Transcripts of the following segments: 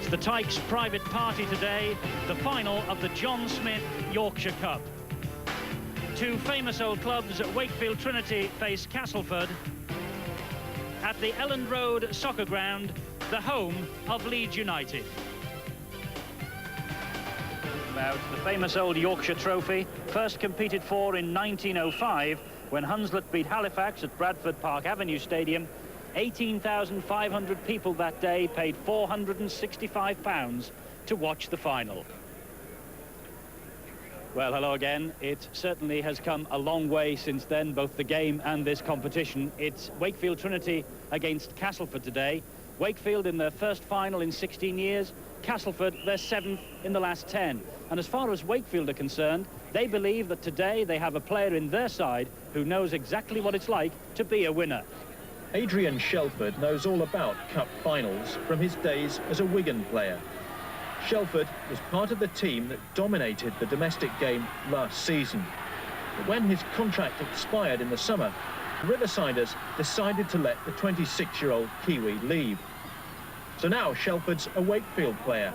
the Tykes' private party today, the final of the John Smith Yorkshire Cup. Two famous old clubs, Wakefield Trinity face Castleford at the Elland Road Soccer Ground, the home of Leeds United. About the famous old Yorkshire trophy, first competed for in 1905 when Hunslet beat Halifax at Bradford Park Avenue Stadium. 18,500 people that day paid £465 to watch the final. Well, hello again. It certainly has come a long way since then, both the game and this competition. It's Wakefield Trinity against Castleford today. Wakefield in their first final in 16 years, Castleford their 7th in the last 10. And as far as Wakefield are concerned, they believe that today they have a player in their side who knows exactly what it's like to be a winner. Adrian Shelford knows all about cup finals from his days as a Wigan player. Shelford was part of the team that dominated the domestic game last season. But when his contract expired in the summer, Riversiders decided to let the 26-year-old Kiwi leave. So now Shelford's a Wakefield player,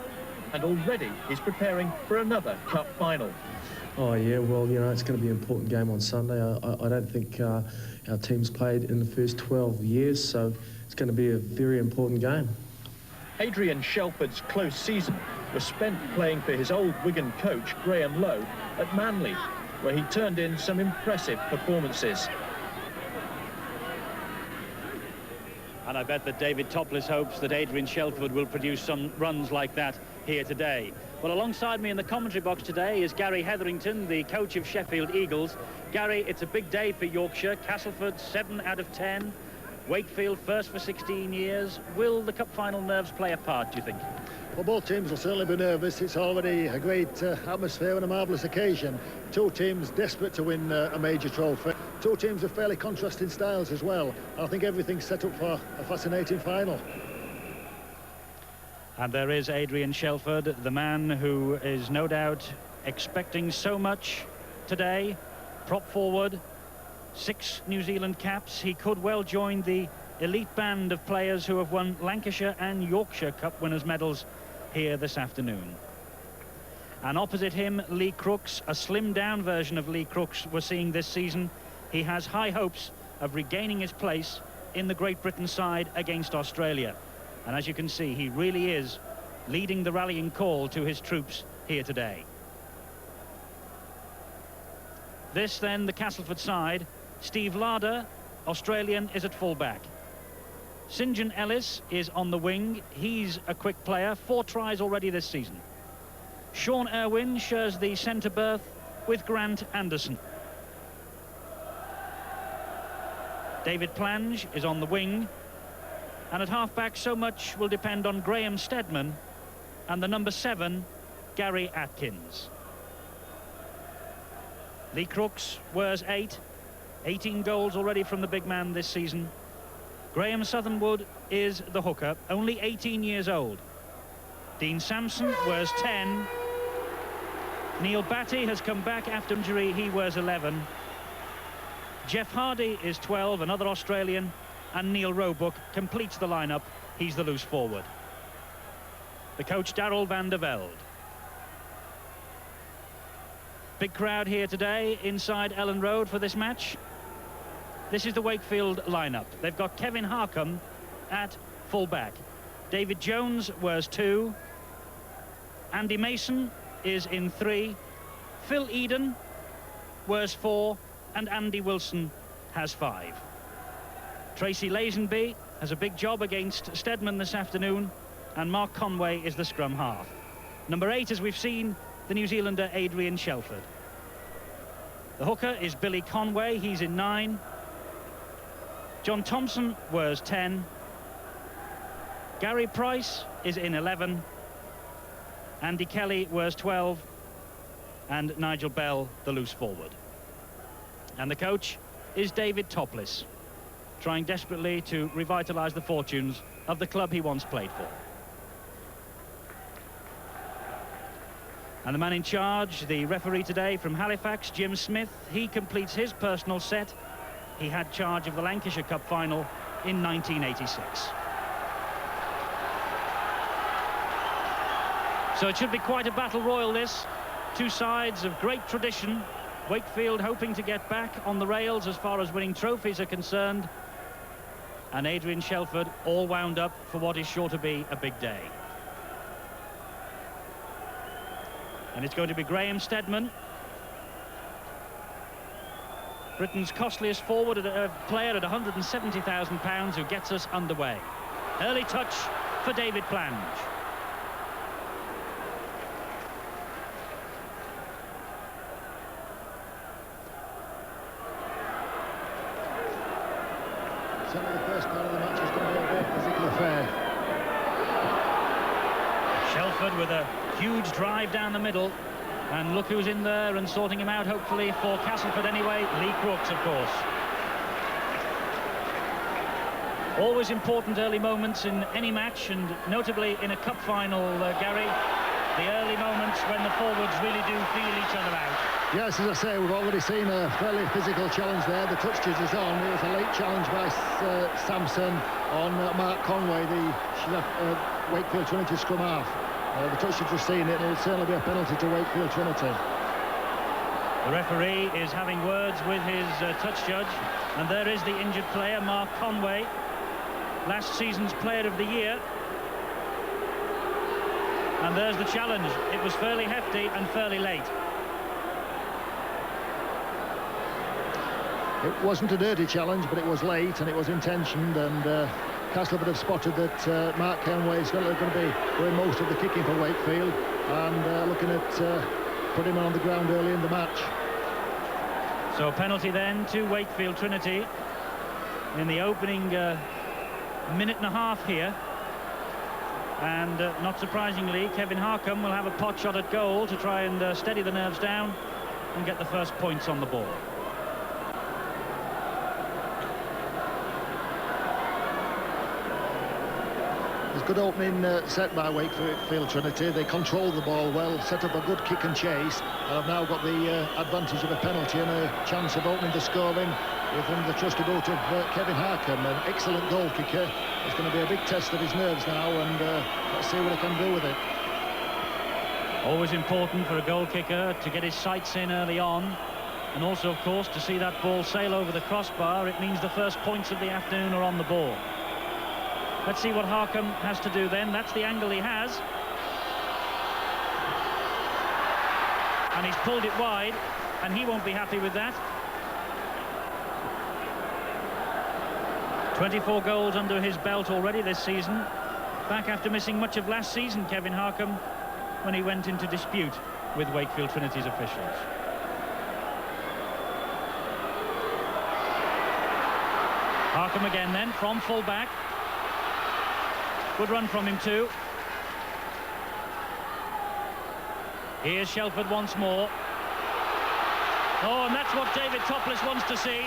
and already he's preparing for another cup final. Oh yeah, well, you know, it's going to be an important game on Sunday. I don't think our team's played in the first 12 years, so it's going to be a very important game. Adrian Shelford's close season was spent playing for his old Wigan coach, Graham Lowe, at Manly, where he turned in some impressive performances. And I bet that David Topless hopes that Adrian Shelford will produce some runs like that here today. Well, alongside me in the commentary box today is Gary Hetherington, the coach of Sheffield Eagles. Gary, it's a big day for Yorkshire. Castleford 7 out of 10. Wakefield first for 16 years. Will the cup final nerves play a part, do you think? Well, both teams will certainly be nervous. It's already a great atmosphere and a marvellous occasion. Two teams desperate to win a major trophy. Two teams of fairly contrasting styles as well. I think everything's set up for a fascinating final. And there is Adrian Shelford, the man who is no doubt expecting so much today. Prop forward, 6 New Zealand caps. He could well join the elite band of players who have won Lancashire and Yorkshire Cup winners' medals here this afternoon. And opposite him, Lee Crooks, a slimmed-down version of Lee Crooks we're seeing this season. He has high hopes of regaining his place in the Great Britain side against Australia. And as you can see, he really is leading the rallying call to his troops here today. This then, the Castleford side. Steve Larder, Australian, is at full-back. St John Ellis is on the wing. He's a quick player, 4 tries already this season. Sean Irwin shares the centre berth with Grant Anderson. David Plange is on the wing. And at half-back, so much will depend on Graham Steadman and the number 7, Gary Atkins. Lee Crooks wears 8, 18 goals already from the big man this season. Graham Southernwood is the hooker, only 18 years old. Dean Sampson wears 10. Neil Batty has come back after injury, he wears 11. Jeff Hardy is 12, another Australian. And Neil Roebuck completes the lineup. He's the loose forward. The coach, Darrell van der Velde. Big crowd here today inside Elland Road for this match. This is the Wakefield lineup. They've got Kevin Harcombe at full-back. David Jones wears 2. Andy Mason is in 3. Phil Eden wears 4. And Andy Wilson has 5. Tracy Lazenby has a big job against Steadman this afternoon, and Mark Conway is the scrum half. Number 8, as we've seen, the New Zealander Adrian Shelford. The hooker is Billy Conway, he's in 9. John Thompson wears 10. Gary Price is in 11. Andy Kelly wears 12. And Nigel Bell, the loose forward. And the coach is David Topless, trying desperately to revitalise the fortunes of the club he once played for. And the man in charge, the referee today from Halifax, Jim Smith, he completes his personal set. He had charge of the Lancashire Cup final in 1986. So it should be quite a battle royal, this. Two sides of great tradition. Wakefield hoping to get back on the rails as far as winning trophies are concerned. And Adrian Shelford all wound up for what is sure to be a big day. And it's going to be Graham Steadman, Britain's costliest forward player at £170,000, who gets us underway. Early touch for David Plange. Certainly the first part of the match is going to be a very physical affair. Shelford with a huge drive down the middle, and look who's in there and sorting him out, hopefully for Castleford anyway. Lee Crooks, of course. Always important early moments in any match, and notably in a cup final, Gary, the early moments when the forwards really do feel each other out. Yes, as I say, we've already seen a fairly physical challenge there. The touches is on. It was a late challenge by Sampson on Mark Conway, the Wakefield Trinity scrum half. The touches have seen it, and it'll certainly be a penalty to Wakefield Trinity. The referee is having words with his touch judge, and there is the injured player, Mark Conway, last season's Player of the Year. And there's the challenge. It was fairly hefty and fairly late. It wasn't a dirty challenge, but it was late and it was intentioned, and Castleford have spotted that Mark Conway is going to be doing most of the kicking for Wakefield, and looking at putting him on the ground early in the match. So a penalty then to Wakefield Trinity in the opening minute and a half here. And not surprisingly, Kevin Harcombe will have a pot shot at goal to try and steady the nerves down and get the first points on the ball. Good opening set by Wakefield Trinity. They controlled the ball well, set up a good kick and chase, and have now got the advantage of a penalty and a chance of opening the scoring within the trusty boot of Kevin Harcombe, an excellent goal kicker. It's going to be a big test of his nerves now, and let's see what he can do with it. Always important for a goal kicker to get his sights in early on, and also, of course, to see that ball sail over the crossbar. It means the first points of the afternoon are on the ball. Let's see what Harcombe has to do then. That's the angle he has. And he's pulled it wide, and he won't be happy with that. 24 goals under his belt already this season. Back after missing much of last season, Kevin Harcombe, when he went into dispute with Wakefield Trinity's officials. Harcombe again then, from full back. Good run from him too. Here's Shelford once more. Oh, and that's what David Topless wants to see.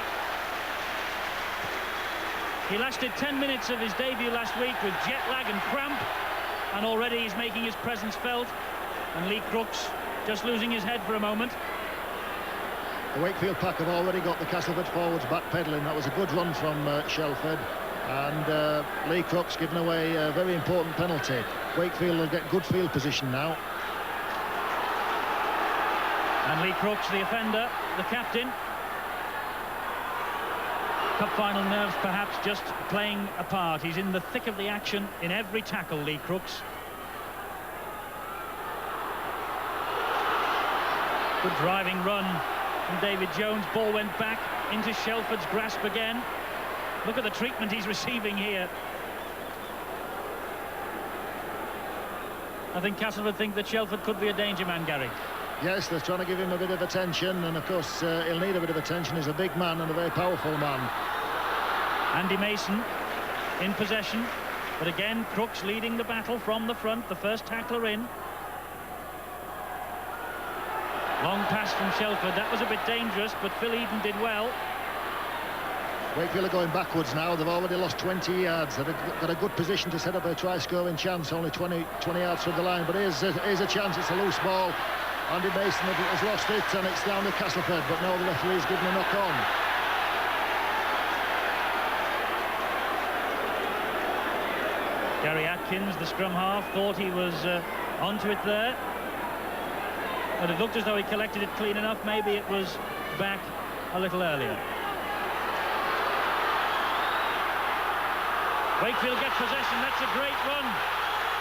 He lasted 10 minutes of his debut last week with jet lag and cramp, and already he's making his presence felt. And Lee Crooks just losing his head for a moment. The Wakefield pack have already got the Castleford forwards backpedaling. That was a good run from Shelford. And Lee Crooks giving away a very important penalty. Wakefield will get good field position now. And Lee Crooks, the offender, the captain. Cup final nerves perhaps just playing a part. He's in the thick of the action in every tackle, Lee Crooks. Good driving run from David Jones. Ball went back into Shelford's grasp again. Look at the treatment he's receiving here. I think Castleford think that Shelford could be a danger man, Gary. Yes, they're trying to give him a bit of attention, and of course he'll need a bit of attention. He's a big man and a very powerful man. Andy Mason in possession, but again Crooks leading the battle from the front, the first tackler in. Long pass from Shelford. That was a bit dangerous, but Phil Eden did well. Wakefield are going backwards now. They've already lost 20 yards. They've got a good position to set up a try-scoring chance, only 20 yards from the line. But here's a chance. It's a loose ball. Andy Mason has lost it, and it's down to Castleford. But no, the referee's given a knock on. Gary Atkins, the scrum half, thought he was onto it there. But it looked as though he collected it clean enough. Maybe it was back a little earlier. Wakefield get possession. That's a great run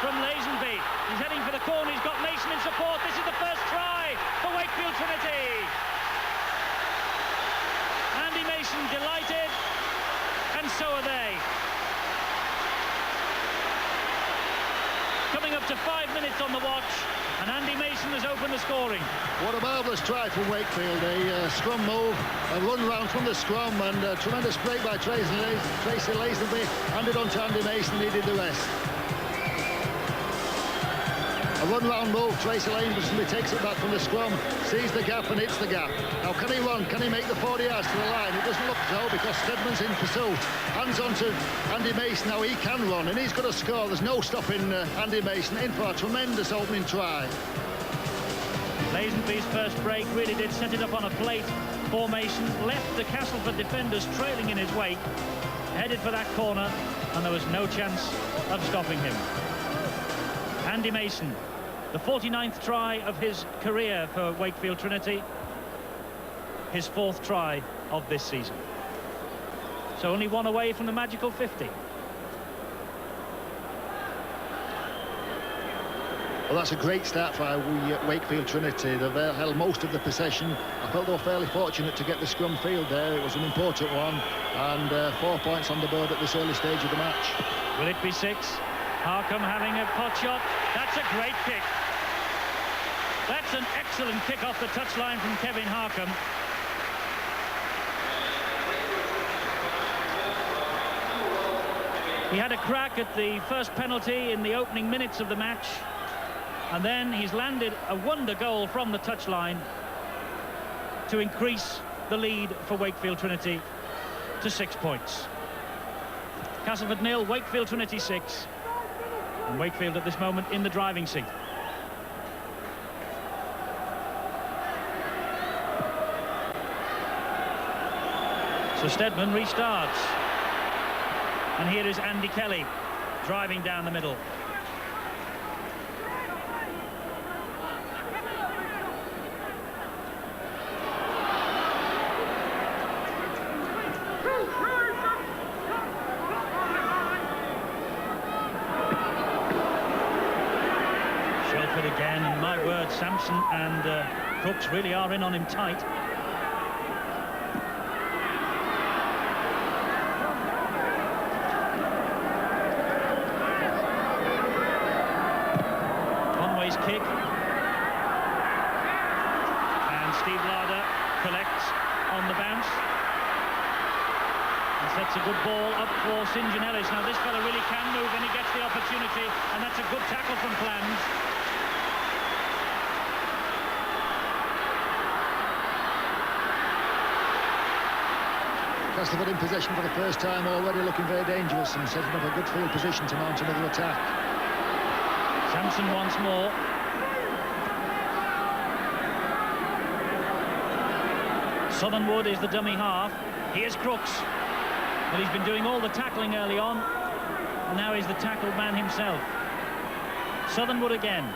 from Lazenby. He's heading for the corner. He's got Mason in support. This is the first try for Wakefield Trinity. Andy Mason delighted, and so are they. Coming up to 5 minutes on the watch, and Andy Mason has opened the scoring. What a marvellous try from Wakefield. A scrum move, a run round from the scrum, and a tremendous break by Tracy Lazenby. Handed on to Andy Mason, he did the rest. A run round move, Tracy Lazenby takes it back from the scrum, sees the gap and hits the gap. Now can he run? Can he make the 40 yards to the line? It doesn't look so because Stedman's in pursuit. Hands on to Andy Mason. Now he can run and he's going to score. There's no stopping Andy Mason in for a tremendous opening try. Lazenby's first break really did set it up on a plate formation, left the Castleford defenders trailing in his wake, headed for that corner, and there was no chance of stopping him. Andy Mason, the 49th try of his career for Wakefield Trinity, his 4th try of this season. So only one away from the magical 50. Well, that's a great start for Wakefield Trinity. They've held most of the possession. I felt they were fairly fortunate to get the scrum field there. It was an important one, and 4 points on the board at this early stage of the match. Will it be 6? Harcombe having a pot shot. That's a great kick. That's an excellent kick off the touchline from Kevin Harcombe. He had a crack at the first penalty in the opening minutes of the match, and then he's landed a wonder goal from the touchline to increase the lead for Wakefield Trinity to 6 points. Castleford 0, Wakefield Trinity 6. And Wakefield at this moment in the driving seat. So Stedman restarts. And here is Andy Kelly driving down the middle. Again, and my word, Sampson and Crooks really are in on him tight. Conway's kick, and Steve Larder collects on the bounce and sets a good ball up for St John Ellis. Now this fella really can move and he gets the opportunity, and that's a good tackle from Plans. Castleford in possession for the first time, already looking very dangerous and setting up a good field position to mount another attack. Sampson once more. Southernwood is the dummy half. Here's Crooks. Well, he's been doing all the tackling early on, and now he's the tackled man himself. Southernwood again.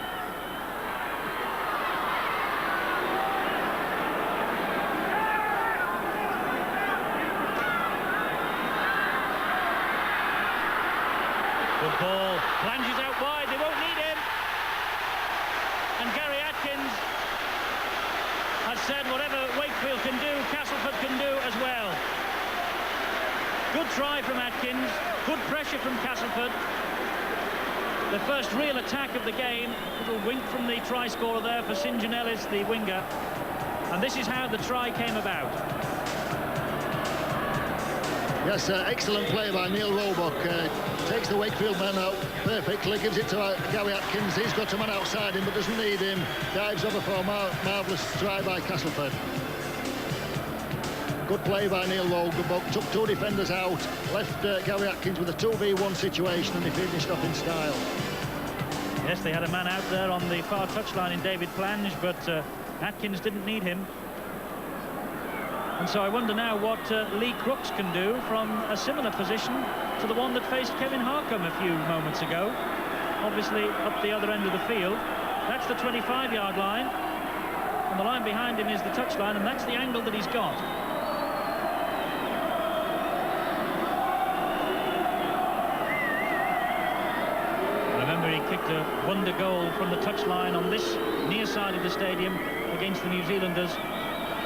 Good ball, plunges out wide, they won't need him. And Gary Atkins has said whatever Wakefield can do, Castleford can do as well. Good try from Atkins, good pressure from Castleford. The first real attack of the game, little wink from the try scorer there for St John Ellis, the winger. And this is how the try came about. Yes, excellent play by Neil Roebuck. Takes the Wakefield man out perfectly, gives it to Gary Atkins. He's got a man outside him but doesn't need him. Dives over for a marvellous try by Castleford. Good play by Neil Roebuck. Took 2 defenders out, left Gary Atkins with a 2v1 situation, and he finished off in style. Yes, they had a man out there on the far touchline in David Flange, but Atkins didn't need him. And so I wonder now what Lee Crooks can do from a similar position to the one that faced Kevin Harcombe a few moments ago. Obviously up the other end of the field. That's the 25-yard line. And the line behind him is the touchline, and that's the angle that he's got. Remember, he kicked a wonder goal from the touchline on this near side of the stadium against the New Zealanders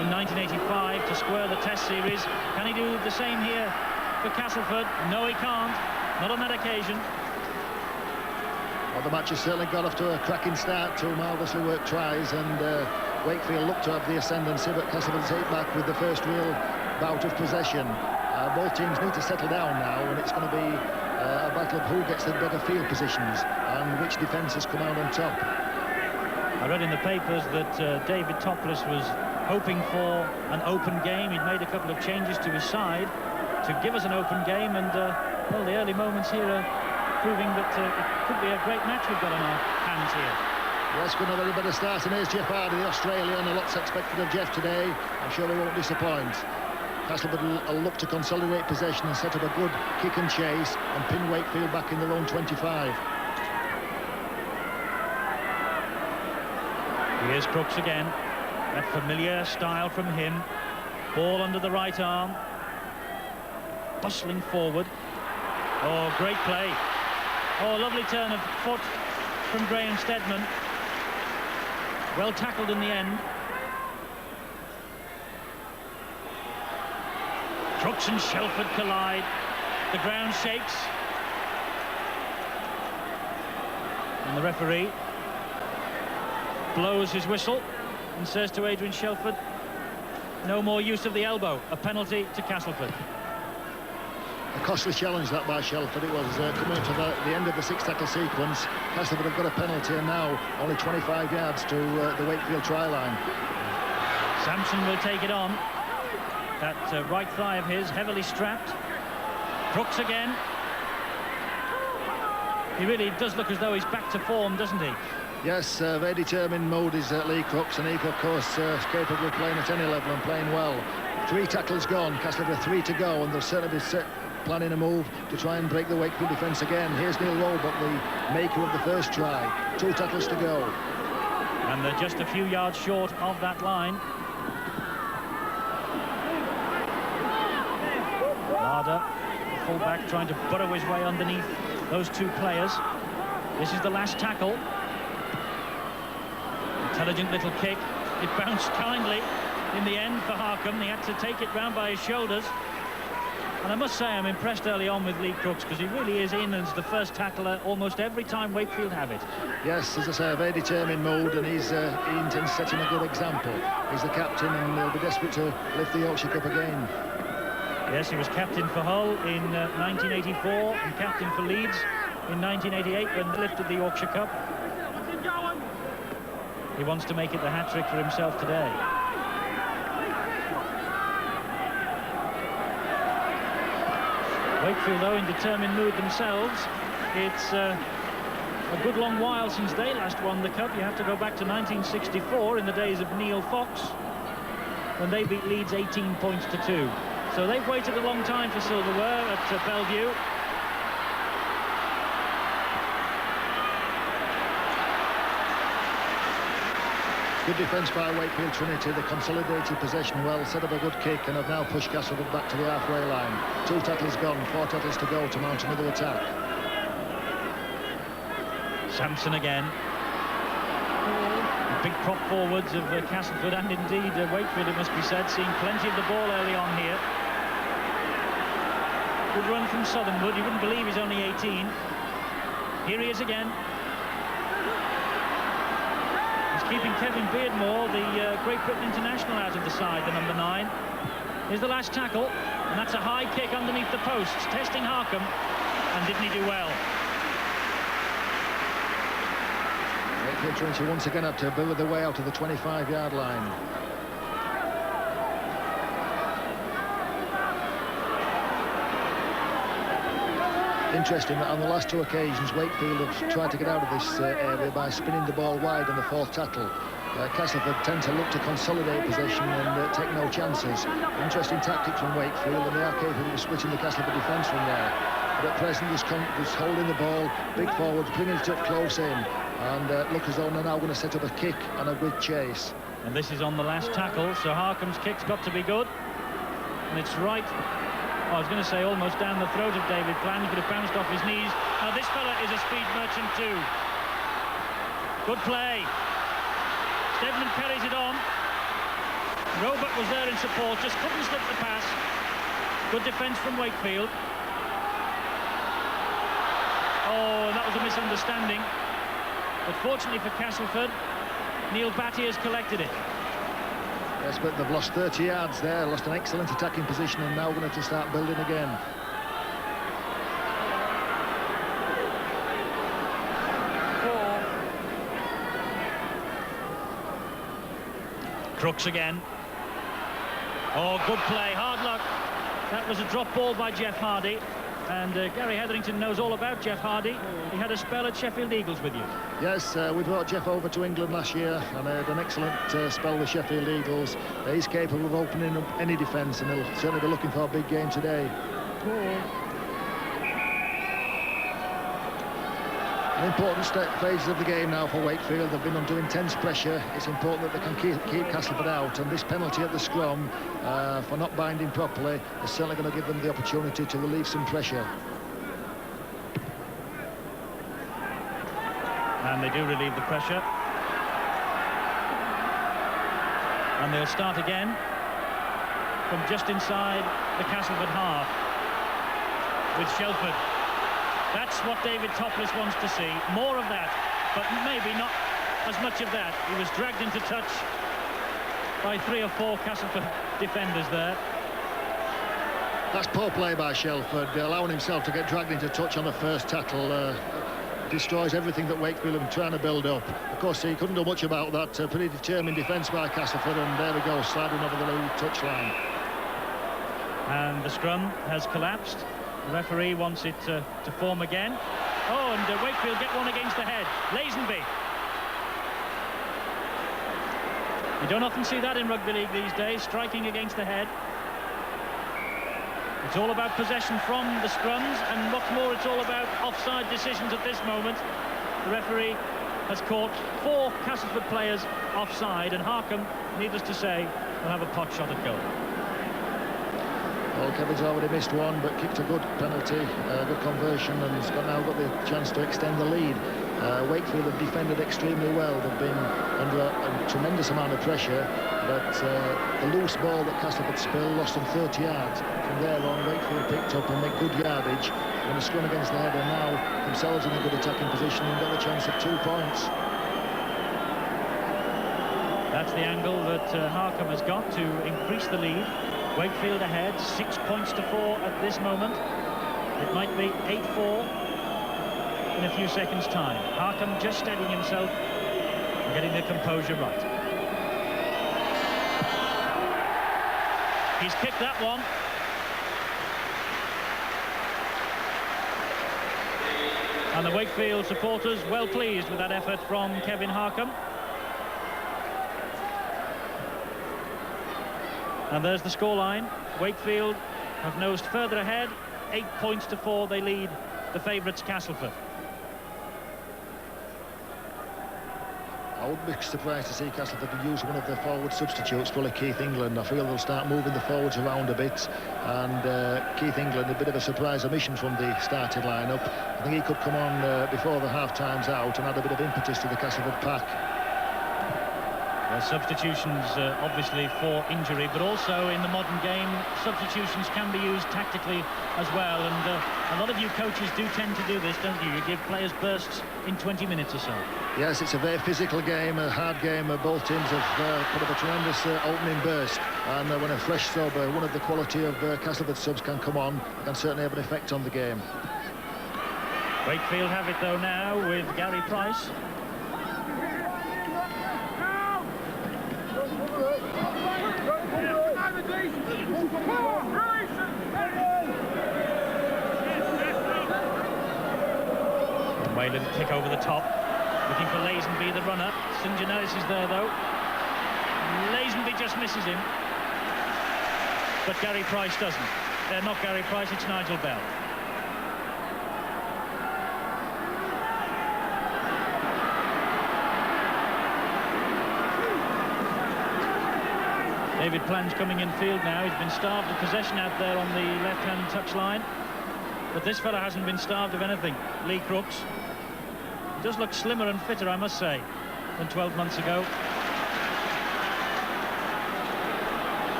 in 1985 to square the Test series. Can he do the same here for Castleford? No, he can't. Not on that occasion. Well, the match has certainly got off to a cracking start. Two marvellously worked tries, and Wakefield looked to have the ascendancy, but Castleford take back with the first real bout of possession. Both teams need to settle down now, and it's going to be a battle of who gets the better field positions and which defences come out on top. I read in the papers that David Topless was hoping for an open game. He'd made a couple of changes to his side to give us an open game, and well, the early moments here are proving that it could be a great match we've got on our hands here. Yes, good, another better start, and here's Jeff Hardy, the Australian. A lot's expected of Jeff today. I'm sure he won't disappoint. Castleford will look to consolidate possession and set up a good kick and chase and pin Wakefield back in their own 25. Here's Crooks again. That familiar style from him. Ball under the right arm. Bustling forward. Oh, great play. Oh, lovely turn of foot from Graham Steadman. Well tackled in the end. Crooks and Shelford collide. The ground shakes. And the referee blows his whistle and says to Adrian Shelford, no more use of the elbow. A penalty to Castleford. A costly challenge that by Shelford. It was coming to the end of the six-tackle sequence. Castleford have got a penalty, and now only 25 yards to the Wakefield try line. Sampson will take it on. That right thigh of his, heavily strapped. Crooks again. He really does look as though he's back to form, doesn't he? Yes, very determined mode is Lee Crooks, and he, of course, is capable of playing at any level and playing well. 3 tackles gone, Castleford 3 to go, and they'll certainly be planning a move to try and break the Wakefield defence again. Here's Neil Roebuck, the maker of the first try. 2 tackles to go. And they're just a few yards short of that line. Larder, fullback, trying to burrow his way underneath those 2 players. This is the last tackle. Intelligent little kick. It bounced kindly in the end for Harcombe. He had to take it round by his shoulders. And I must say, I'm impressed early on with Lee Crooks, because he really is in as the first tackler almost every time Wakefield have it. Yes, as I say, a very determined mode, and he intends setting a good example. He's the captain, and he'll be desperate to lift the Yorkshire Cup again. Yes, he was captain for Hull in 1984 and captain for Leeds in 1988 when they lifted the Yorkshire Cup. He wants to make it the hat-trick for himself today. Wakefield, though, in determined mood themselves. It's a good long while since they last won the Cup. You have to go back to 1964 in the days of Neil Fox, when they beat Leeds 18 points to 2. So they've waited a long time for silverware at Bellevue. Good defence by Wakefield Trinity. The consolidated possession well, set up a good kick, and have now pushed Castleford back to the halfway line. 2 tackles gone, 4 tackles to go to mount another attack. Sampson again. The big prop forwards of Castleford, and indeed Wakefield, it must be said, seeing plenty of the ball early on here. Good run from Southernwood. You wouldn't believe he's only 18. Here he is again. He's keeping Kevin Beardmore, the Great Britain international, out of the side, the number 9. Here's the last tackle, and that's a high kick underneath the posts, testing Harcombe, and didn't he do well? Wakefield Trinity once again have to build their way out of the 25-yard line. Interesting that on the last 2 occasions Wakefield have tried to get out of this area by spinning the ball wide on the 4th tackle. Castleford tend to look to consolidate possession and take no chances. Interesting tactic from Wakefield, and they are capable of splitting the Castleford defence from there. but at present just holding the ball, big forwards, bringing it up close in, and look as though they're now going to set up a kick and a good chase. And this is on the last tackle, so Harcombe's kick's got to be good. And it's right, I was going to say almost down the throat of David Bland, but it bounced off his knees. Now this fella is a speed merchant too. Good play. Steadman carries it on. Roebuck was there in support, just couldn't slip the pass. Good defence from Wakefield. Oh, and that was a misunderstanding. But fortunately for Castleford, Neil Batty has collected it. Yes, but they've lost 30 yards there, lost an excellent attacking position, and now going to start building again. Crooks again. Oh, good play, hard luck. That was a drop ball by Jeff Hardy. And Gary Hetherington knows all about Jeff Hardy. He had a spell at Sheffield Eagles with you. Yes, we brought Jeff over to England last year and had an excellent spell with Sheffield Eagles. He's capable of opening up any defence, and he'll certainly be looking for a big game today. An important phases of the game now for Wakefield. They've been under intense pressure. It's important that they can keep Castleford out, and this penalty at the scrum for not binding properly is certainly going to give them the opportunity to relieve some pressure. And they do relieve the pressure. And they'll start again from just inside the Castleford half with Shelford. That's what David Topless wants to see. More of that, but maybe not as much of that. He was dragged into touch by 3 or 4 Castleford defenders there. That's poor play by Shelford, allowing himself to get dragged into touch on the first tackle. Destroys everything that Wakefield have been trying to build up. Of course, he couldn't do much about that. Pretty determined defence by Castleford, and there we go, sliding over the low touchline. And the scrum has collapsed. The referee wants it to form again. Oh, and Wakefield get one against the head. Lazenby. You don't often see that in rugby league these days, striking against the head. It's all about possession from the scrums, and what's more, it's all about offside decisions at this moment. The referee has caught 4 Castleford players offside, and Harcombe, needless to say, will have a pot shot at goal. Well, Kevin's already missed one, but kicked a good penalty, good conversion, and has now got the chance to extend the lead. Wakefield have defended extremely well. They've been under a tremendous amount of pressure, but the loose ball that Castleford spilled lost them 30 yards. From there on, Wakefield picked up and made good yardage, and the scrum against the head are now themselves in a good attacking position and got a chance of 2 points. That's the angle that Harcombe has got to increase the lead. Wakefield ahead, 6 points to 4 at this moment. It might be 8-4 in a few seconds' time. Harcombe just steadying himself and getting the composure right. He's kicked that one. And the Wakefield supporters well pleased with that effort from Kevin Harcombe. And there's the scoreline. Wakefield have nosed further ahead. 8 points to 4. They lead the favourites Castleford. I wouldn't be surprised to see Castleford use one of their forward substitutes, probably Keith England. I feel they'll start moving the forwards around a bit, and Keith England, a bit of a surprise omission from the starting lineup. I think he could come on before the half-time's out and add a bit of impetus to the Castleford pack. Substitutions obviously for injury, but also in the modern game substitutions can be used tactically as well, and a lot of you coaches do tend to do this, don't you? You give players bursts in 20 minutes or so. Yes, it's a very physical game, a hard game. Both teams have put up a tremendous opening burst, and when a fresh sub, one of the quality of Castleford subs can come on, can certainly have an effect on the game. Wakefield have it though now with Gary Price. Whalen kick over the top, looking for Lazenby, the runner. St. Generis is there though. Lazenby just misses him, but Gary Price doesn't. Not Gary Price, it's Nigel Bell. David Plange coming in field now. He's been starved of possession out there on the left-hand touchline. But this fella hasn't been starved of anything. Lee Crooks. He does look slimmer and fitter, I must say, than 12 months ago.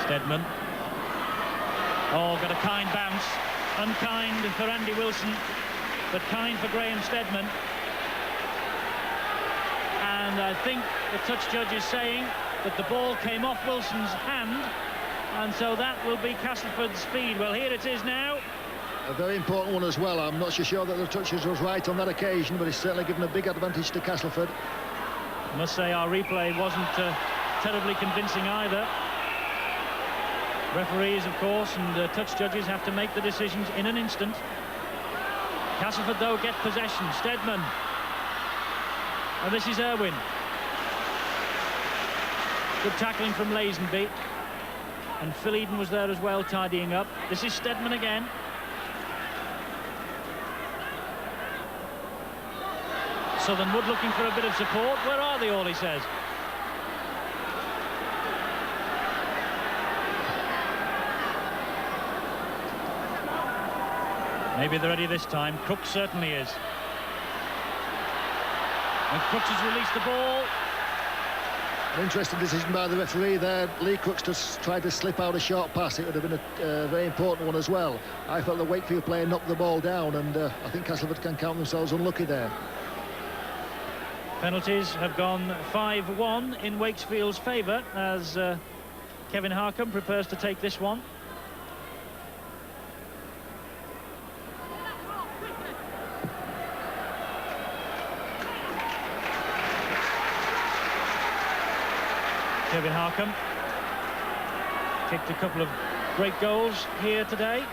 Steadman. Oh, got a kind bounce. Unkind for Andy Wilson, but kind for Graham Steadman. And I think the touch judge is saying that the ball came off Wilson's hand, and so that will be Castleford's feed. Well, here it is now. A very important one as well. I'm not so sure that the touch judge was right on that occasion, but it's certainly given a big advantage to Castleford. I must say our replay wasn't terribly convincing either. Referees, of course, and touch judges have to make the decisions in an instant. Castleford, though, get possession. Steadman. And this is Irwin. Good tackling from Lazenby. And Phil Eden was there as well, tidying up. This is Steadman again. Southernwood looking for a bit of support. Where are they all, he says. Maybe they're ready this time. Crooks certainly is. And Crooks has released the ball. An interesting decision by the referee there. Lee Crooks just tried to slip out a short pass. It would have been a very important one as well. I felt the Wakefield player knocked the ball down, and I think Castleford can count themselves unlucky there. Penalties have gone 5-1 in Wakefield's favour as Kevin Harcombe prepares to take this one. Kevin Harcombe kicked a couple of great goals here today.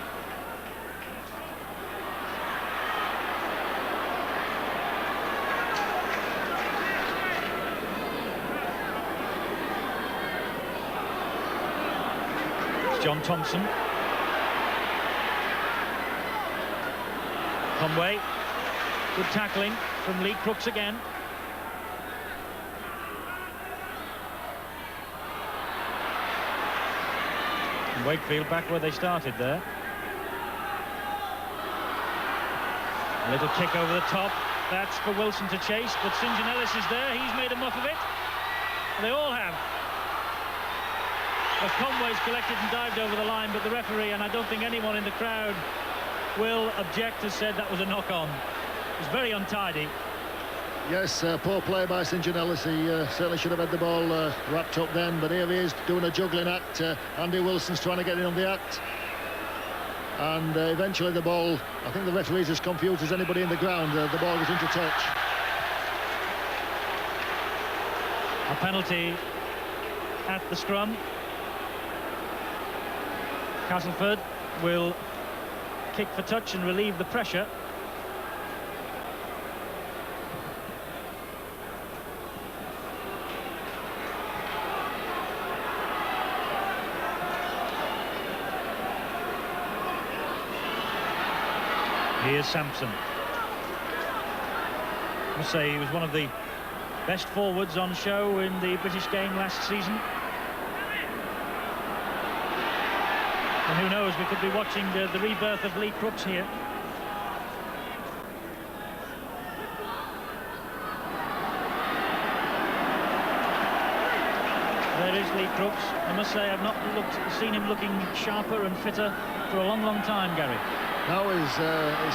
It's John Thompson. Conway. Good tackling from Lee Crooks again. Wakefield back where they started there. A little kick over the top. That's for Wilson to chase, but St. John Ellis is there. He's made a muff of it. They all have. Well, Conway's collected and dived over the line, but the referee, and I don't think anyone in the crowd will object, has said that was a knock-on. It was very untidy. Yes, poor play by St. John Ellis. He certainly should have had the ball wrapped up then, but here he is doing a juggling act. Andy Wilson's trying to get in on the act, and eventually the ball, I think the referee's as confused as anybody in the ground. The ball was into touch. A penalty at the scrum. Castleford will kick for touch and relieve the pressure. Here's Sampson. I must say he was one of the best forwards on show in the British game last season. And who knows, we could be watching the rebirth of Lee Crooks here. There is Lee Crooks. I must say I've not seen him looking sharper and fitter for a long, long time, Gary. Now he's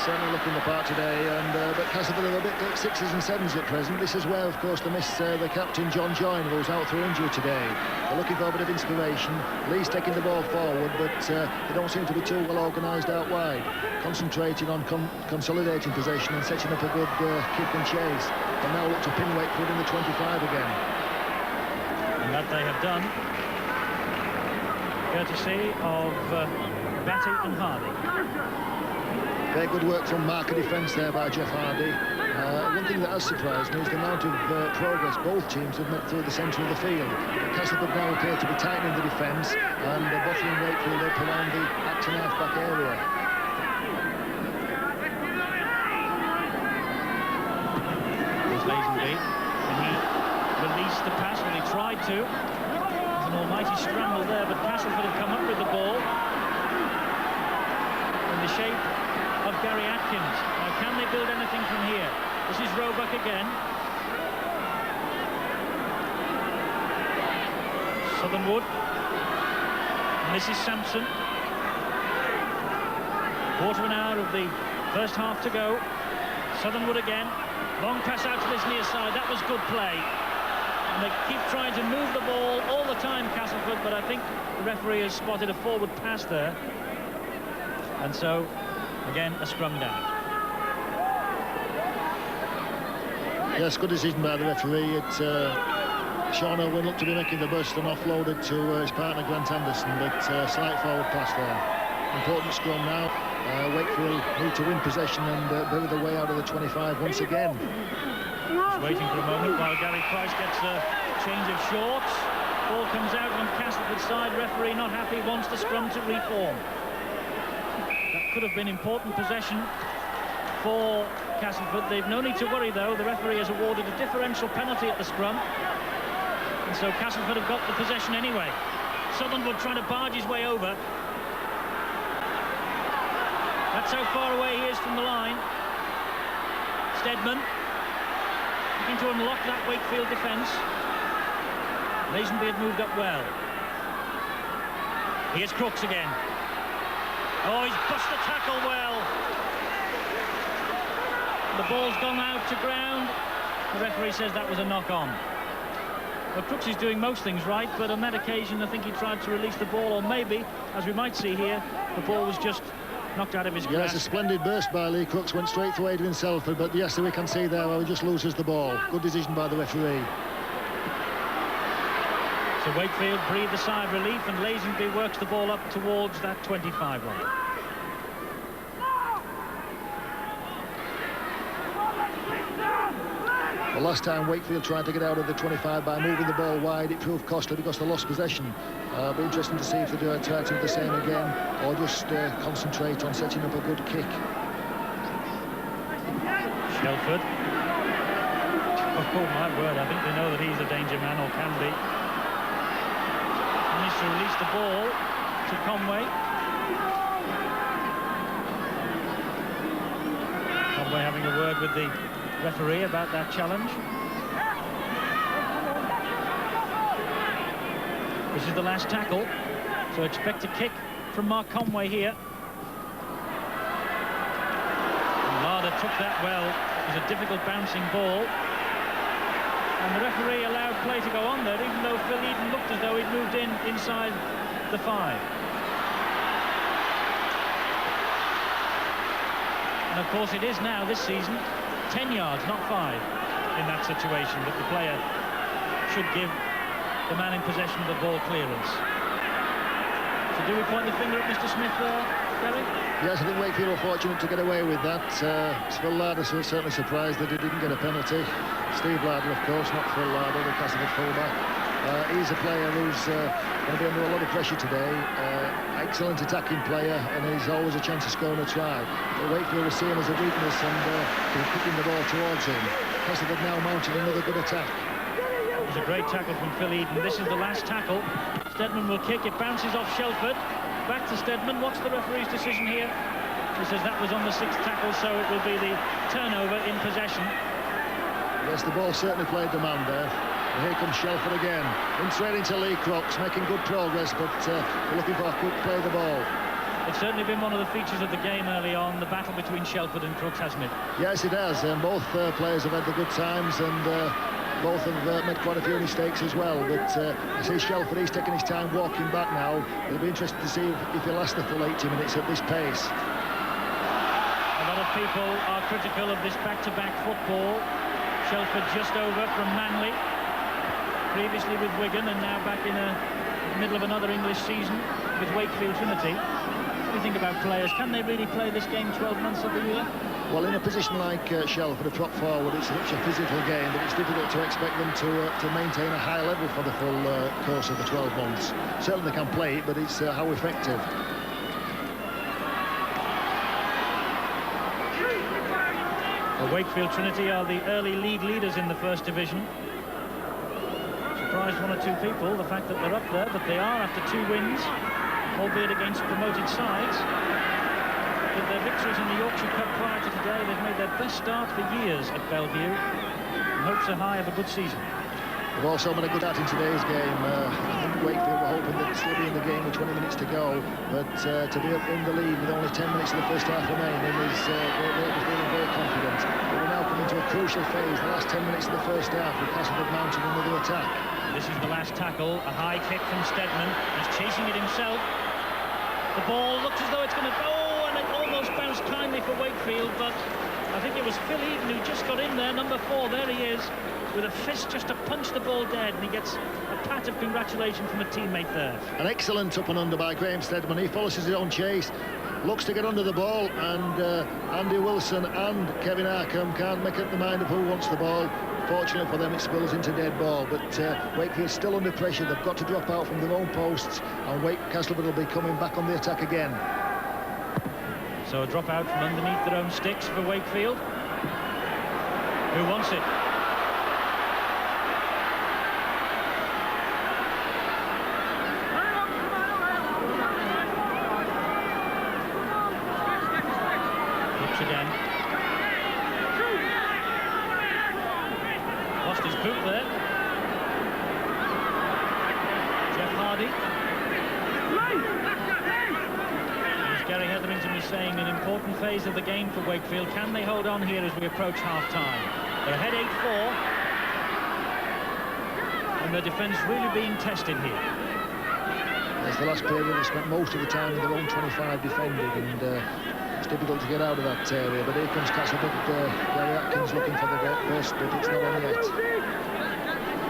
certainly looking the part today, and but Castleford are a bit like 6s and 7s at present. This is where, of course, they miss the captain, John Joyner, who's out through injury today. They're looking for a bit of inspiration. Lee's taking the ball forward, but they don't seem to be too well organised out wide, concentrating on consolidating possession and setting up a good kick and chase. And now look to pin Wakefield in the 25 again. And that they have done, courtesy of Batty and Hardy. Very good work from marker defence there by Jeff Hardy. One thing that has surprised me is the amount of progress both teams have made through the centre of the field. Castleford now appear to be tightening the defence and bottling Wakefield up around the acting half-back area. Here's Lazenby, and he released the pass when he tried to. An almighty scramble there, but Castleford have come up with the ball in the shape of Gary Atkins. Now, can they build anything from here? This is Roebuck again. Southernwood. And this is Sampson. Quarter of an hour of the first half to go. Southernwood again. Long pass out to this near side. That was good play. And they keep trying to move the ball all the time, Castleford, but I think the referee has spotted a forward pass there. And so, again, a scrum down. Yes, good decision by the referee. Sean Owen looked to be making the burst and offloaded to his partner Grant Anderson, but slight forward pass there. Important scrum now. Wakefield need to win possession and bury the way out of the 25 once again. Just waiting for a moment while Gary Price gets a change of shorts. Ball comes out on Castleford's side. Referee not happy, wants the scrum to reform. That could have been important possession for Castleford. They've no need to worry though. The referee has awarded a differential penalty at the scrum. And so Castleford have got the possession anyway. Southernwood trying to barge his way over. That's how far away he is from the line. Steadman looking to unlock that Wakefield defence. Lazenby had moved up well. Here's Crooks again. Oh, he's bust the tackle well. The ball's gone out to ground. The referee says that was a knock-on. Well, Crooks is doing most things right, but on that occasion I think he tried to release the ball, or maybe, as we might see here, the ball was just knocked out of his grasp. Yes, a splendid burst by Lee Crooks, went straight to Adrian Selford, but yes, we can see there how he just loses the ball. Good decision by the referee. So Wakefield breathed a sigh of relief, and Lazenby works the ball up towards that 25 line. The last time Wakefield tried to get out of the 25 by moving the ball wide, it proved costly because they lost possession. It'll be interesting to see if they do try to do the same again, or just concentrate on setting up a good kick. Shelford. Oh my word, I think they know that he's a danger man, or can be. Managed to release the ball to Conway. Conway having a word with the referee about that challenge. This is the last tackle, so expect a kick from Mark Conway here. And Larder took that well. It was a difficult bouncing ball. And the referee allowed play to go on there, even though Phil Eden looked as though he'd moved inside the 5. And of course it is now, this season, 10 yards, not 5, in that situation, but the player should give the man in possession of the ball clearance. So do we point the finger at Mr. Smith there, Gary? Yes, I think Wakefield were fortunate to get away with that. Phil Larder was certainly surprised that he didn't get a penalty. Steve Larder, of course, not Phil Larder, the Castleford fullback. He's a player who's going to be under a lot of pressure today. Excellent attacking player, and he's always a chance of scoring a try. But Wakefield was seen as a weakness and kicking the ball towards him. Castleford now mounted another good attack. It was a great tackle from Phil Eden. This is the last tackle. Steadman will kick. It bounces off Shelford. Back to Steadman. What's the referee's decision here? He says that was on the 6th tackle, so it will be the turnover in possession. Yes, the ball certainly played the man there. And here comes Shelford again. In straight into Lee Crooks, making good progress, but looking for a quick play of the ball. It's certainly been one of the features of the game early on, the battle between Shelford and Crooks, hasn't it? Yes, it has. And both players have had the good times, and both have made quite a few mistakes as well. But I see Shelford, he's taking his time walking back now. It'll be interesting to see if he'll last the full 80 minutes at this pace. A lot of people are critical of this back-to-back football. Shelford just over from Manly, previously with Wigan, and now back in the middle of another English season with Wakefield Trinity. What do you think about players? Can they really play this game 12 months of the year? Well, in a position like Shelford, a prop forward, it's such a physical game that it's difficult to expect them to maintain a high level for the full course of the 12 months. Certainly they can play it, but it's how effective. Well, Wakefield Trinity are the early league leaders in the First Division. surprised one or two people, the fact that they're up there, but they are after 2 wins, albeit against promoted sides. With their victories in the Yorkshire Cup prior to today, they've made their best start for years at Bellevue. And hopes are high of a good season. They've also made a good start in today's game. I think Wakefield were hoping they'd still be in the game with 20 minutes to go, but to be up in the lead with only 10 minutes of the first half remaining is they're feeling very confident. But we're now coming to a crucial phase, the last 10 minutes of the first half, with Castleford mounting another attack. This is the last tackle, a high kick from Stedman. He's chasing it himself. The ball looks as though it's going to go, and it almost bounced kindly for Wakefield, but I think it was Phil Eden who just got in there, number 4, there he is, with a fist just to punch the ball dead, and he gets a pat of congratulations from a teammate there. An excellent up and under by Graham Stedman. He follows his own chase, looks to get under the ball, and Andy Wilson and Kevin Arkham can't make up the mind of who wants the ball. Fortunately for them, it spills into dead ball, but Wakefield's still under pressure. They've got to drop out from their own posts, and Castleford will be coming back on the attack again. So a drop out from underneath their own sticks for Wakefield. Who wants it? Looks again. Lost his boot there. Jeff Hardy. Gary Hetherington was saying an important phase of the game for Wakefield. Can they hold on here as we approach half-time? They're ahead 8-4, and their defence really being tested here. As the last period, they spent most of the time in their own 25 defending, and it's difficult to get out of that area. But here comes Castleford. Gary Atkins looking for the burst, but it's not on yet.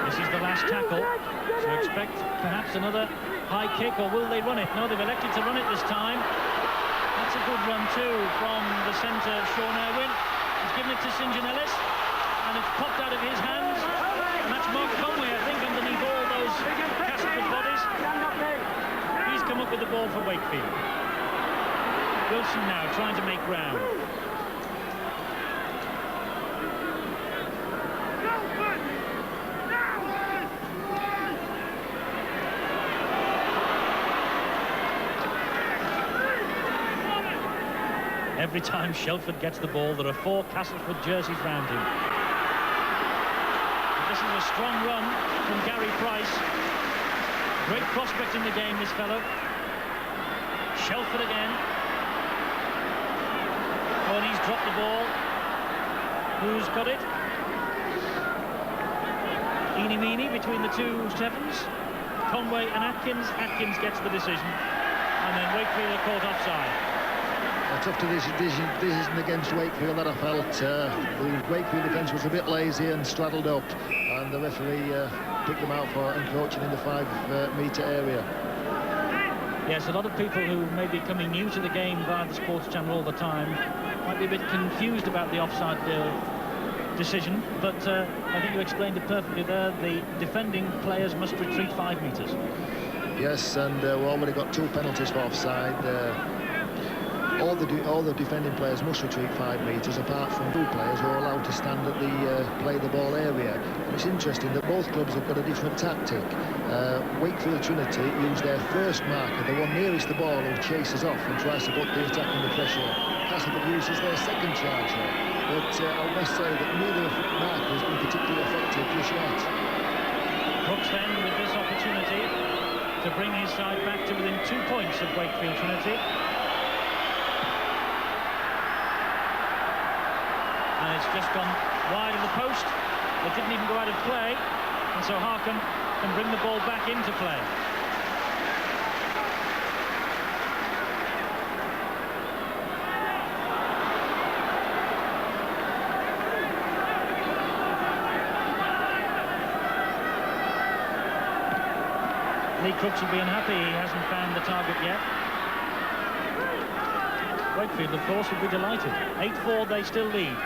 This is the last tackle, so expect perhaps another high kick, or will they run it? No, they've elected to run it this time. That's a good run too from the centre, Sean Irwin. He's given it to St John Ellis, and it's popped out of his hands. And that's Mark Conway, I think, underneath all those Castleford bodies. He's come up with the ball for Wakefield. Wilson now trying to make ground. Every time Shelford gets the ball, there are 4 Castleford jerseys round him. But this is a strong run from Gary Price. Great prospect in the game, this fellow. Shelford again. Oh, and he's dropped the ball. Who's got it? Eeny meeny between the 2 Sevens. Conway and Atkins. Atkins gets the decision. And then Wakefield are caught offside. Tough decision against Wakefield that I felt. The Wakefield defence was a bit lazy and straddled up, and the referee picked them out for encroaching in the 5-metre area. Yes, a lot of people who may be coming new to the game via the Sports Channel all the time might be a bit confused about the offside decision, but I think you explained it perfectly there. The defending players must retreat 5 metres. Yes, and we've already got 2 penalties for offside. All the defending players must retreat 5 metres, apart from 2 players who are allowed to stand at the play the ball area. And it's interesting that both clubs have got a different tactic. Wakefield Trinity use their first marker, the one nearest the ball, who chases off and tries to put the attack under pressure. Castleford uses their second charger, but I must say that neither marker has been particularly effective just yet. Brooks then with this opportunity to bring his side back to within 2 points of Wakefield Trinity. And it's just gone wide of the post. It didn't even go out of play, and so Harkham can bring the ball back into play. Lee Crooks will be unhappy he hasn't found the target yet. Wakefield, of course, would be delighted. 8-4, they still lead.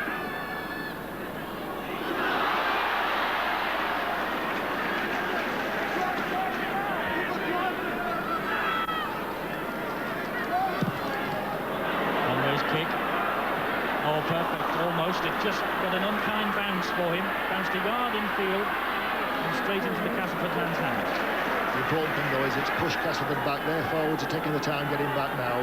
Oh, perfect, almost. It just got an unkind bounce for him. Bounced a yard infield and straight into the Castleford man's hands. The important thing, though, is it's pushed Castleford back. Their forwards are taking the time getting back now.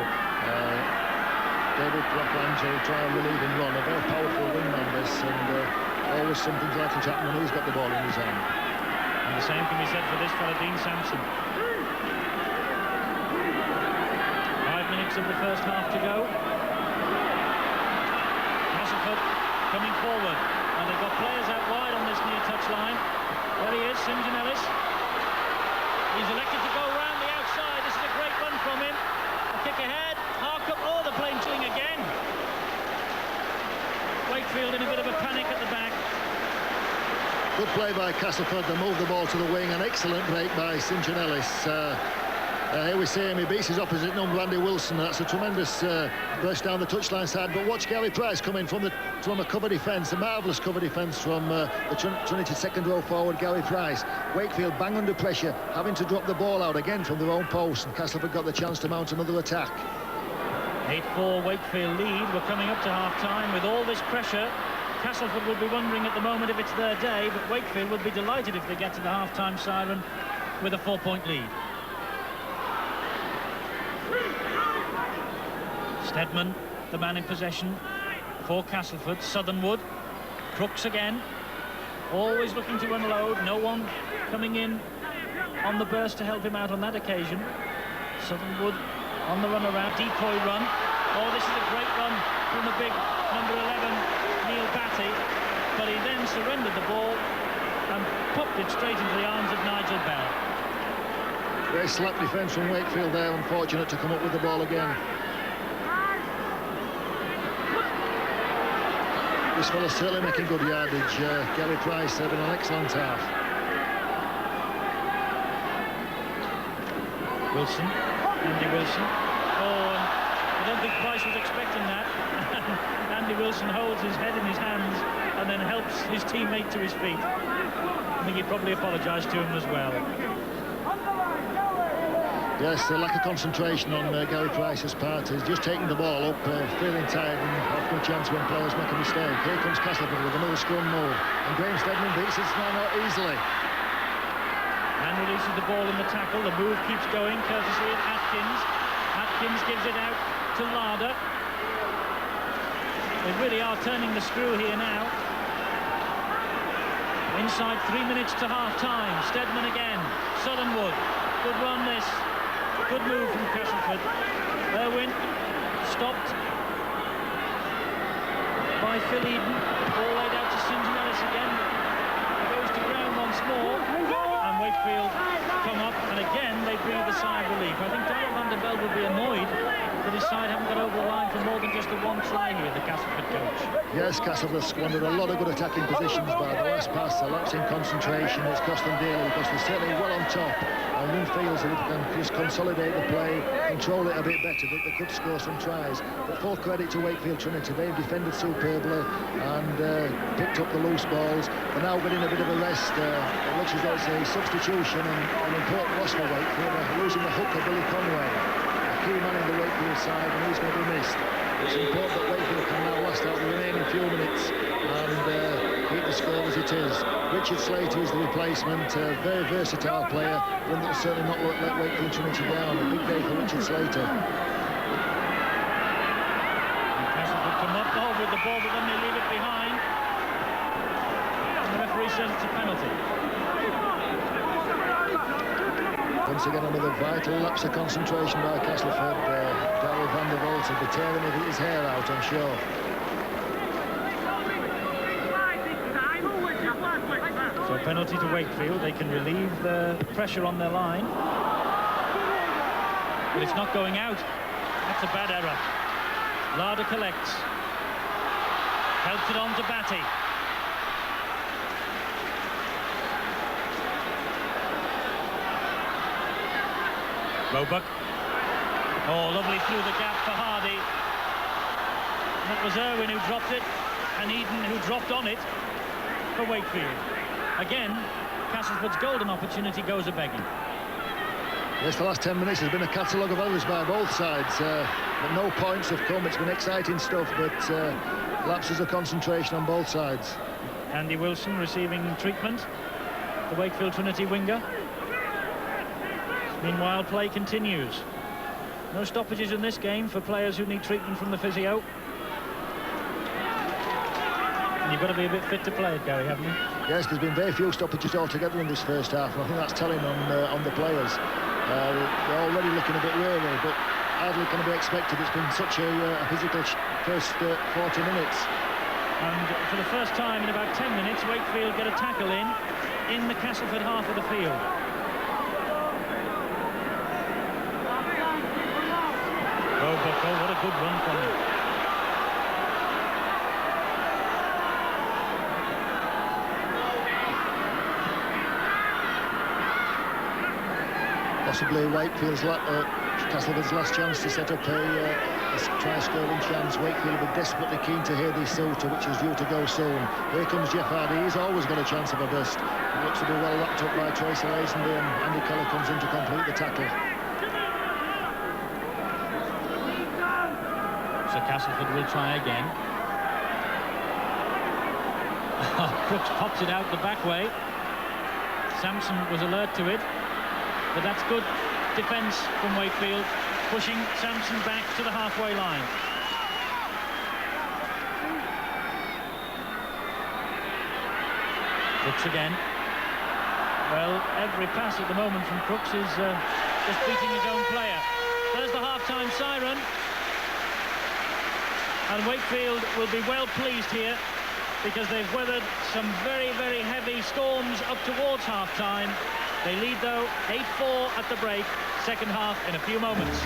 David Rocklands will try and relieve and run. A very powerful wingman this, and always something's likely to happen when he's got the ball in his hand. And the same can be said for this fella, Dean Sampson. 5 minutes of the first half to go. Castleford coming forward, and they've got players out wide on this near touch line. There he is, St John Ellis. He's elected to go round the outside. This is a great run from him. A kick ahead. Harkup. Oh, the plane chilling again. Wakefield in a bit of a panic at the back. Good play by Castleford to move the ball to the wing. An excellent break by St John Ellis. Here we see him. He beats his opposite number, Andy Wilson. That's a tremendous burst down the touchline side. But watch Gary Price coming from a cover defence, a marvellous cover defence from the Trinity second row forward, Gary Price. Wakefield bang under pressure, having to drop the ball out again from their own post, and Castleford got the chance to mount another attack. 8-4 Wakefield lead. We're coming up to half-time. With all this pressure, Castleford will be wondering at the moment if it's their day, but Wakefield would be delighted if they get to the half-time siren with a 4-point lead. Steadman, the man in possession for Castleford. Southernwood, Crooks again, always looking to unload. No one coming in on the burst to help him out on that occasion. Southernwood on the run around, decoy run. Oh, this is a great run from the big number 11, Neil Batty, but he then surrendered the ball and popped it straight into the arms of Nigel Bell. Very slack defence from Wakefield there, unfortunate to come up with the ball again. This fella's certainly making good yardage. Gary Price having an excellent half. Wilson, Andy Wilson. Oh, and I don't think Price was expecting that. Andy Wilson holds his head in his hands and then helps his teammate to his feet. I think he probably apologised to him as well. Yes, the lack of concentration on Gary Price's part. He's just taking the ball up, feeling tired and often a chance when players make a mistake. Here comes Castleford with another scrum move, and Graham Steadman beats it now not easily. And releases the ball in the tackle. The move keeps going, courtesy of Atkins. Atkins gives it out to Larder. They really are turning the screw here now. Inside 3 minutes to half-time. Steadman again. Southernwood. Good run this. Good move from Castleford. Irwin stopped by Phil Eden. Ball laid out to St John Ellis again. Goes to ground once more. And Wakefield come up, and again they breathe a sigh of relief. I think Darrell van der Velde will be annoyed that his side haven't got over the line for more than just the one try here, the Castleford coach. Yes, Castleford squandered a lot of good attacking positions, but the last pass, a lapse in concentration, it's cost them dearly because they're certainly well on top. And one feels that if they can just consolidate the play, control it a bit better, that they could score some tries. But full credit to Wakefield Trinity. They've defended superbly and picked up the loose balls. They're now getting a bit of a rest, which is a substitution and an important loss for Wakefield. They're losing the hooker, Billy Conway, a key man in the Wakefield side, and he's going to be missed. It's important that Wakefield can now last out the remaining few minutes and keep the score as it is. Richard Slater is the replacement, a very versatile player, one that will certainly not let Wakefield Trinity down. A big day for Richard Slater. Castleford come up with the ball, but then they leave it behind. And the referee says it's a penalty. Once again, another vital lapse of concentration by Castleford. Darrell van der Velde will be tearing his hair out, I'm sure. So a penalty to Wakefield. They can relieve the pressure on their line. But it's not going out. That's a bad error. Larder collects. Helps it on to Batty. Roebuck. Oh, lovely through the gap for Hardy. And it was Irwin who dropped it, and Eden who dropped on it for Wakefield. Again, Castleford's golden opportunity goes a-begging. Yes, the last 10 minutes has been a catalogue of errors by both sides, but no points have come. It's been exciting stuff, but lapses of concentration on both sides. Andy Wilson receiving treatment. the Wakefield Trinity winger. Meanwhile, play continues. No stoppages in this game for players who need treatment from the physio. And you've got to be a bit fit to play it, Gary, haven't you? Yes, there's been very few stoppages altogether in this first half, and I think that's telling on the players. They're already looking a bit weary, but hardly can be expected. It's been such a physical first 40 minutes. And for the first time in about 10 minutes, Wakefield get a tackle in the Castleford half of the field. Oh, Bucko, what a good run from him. Possibly Wakefield's Castleford's last chance to set up a try-scoring chance. Wakefield will be desperately keen to hear this Souter, which is due to go soon. Here comes Jeff Hardy. He's always got a chance of a burst. He looks to be well wrapped up by Tracy Lazenby, and Andy Keller comes in to complete the tackle. So Castleford will try again. Crooks pops it out the back way. Sampson was alert to it, but that's good defence from Wakefield, pushing Sampson back to the halfway line. Crooks again. Well, every pass at the moment from Crooks is just beating his own player. There's the half-time siren. And Wakefield will be well pleased here, because they've weathered some very, very heavy storms up towards half-time. They lead, though, 8-4 at the break. Second half in a few moments.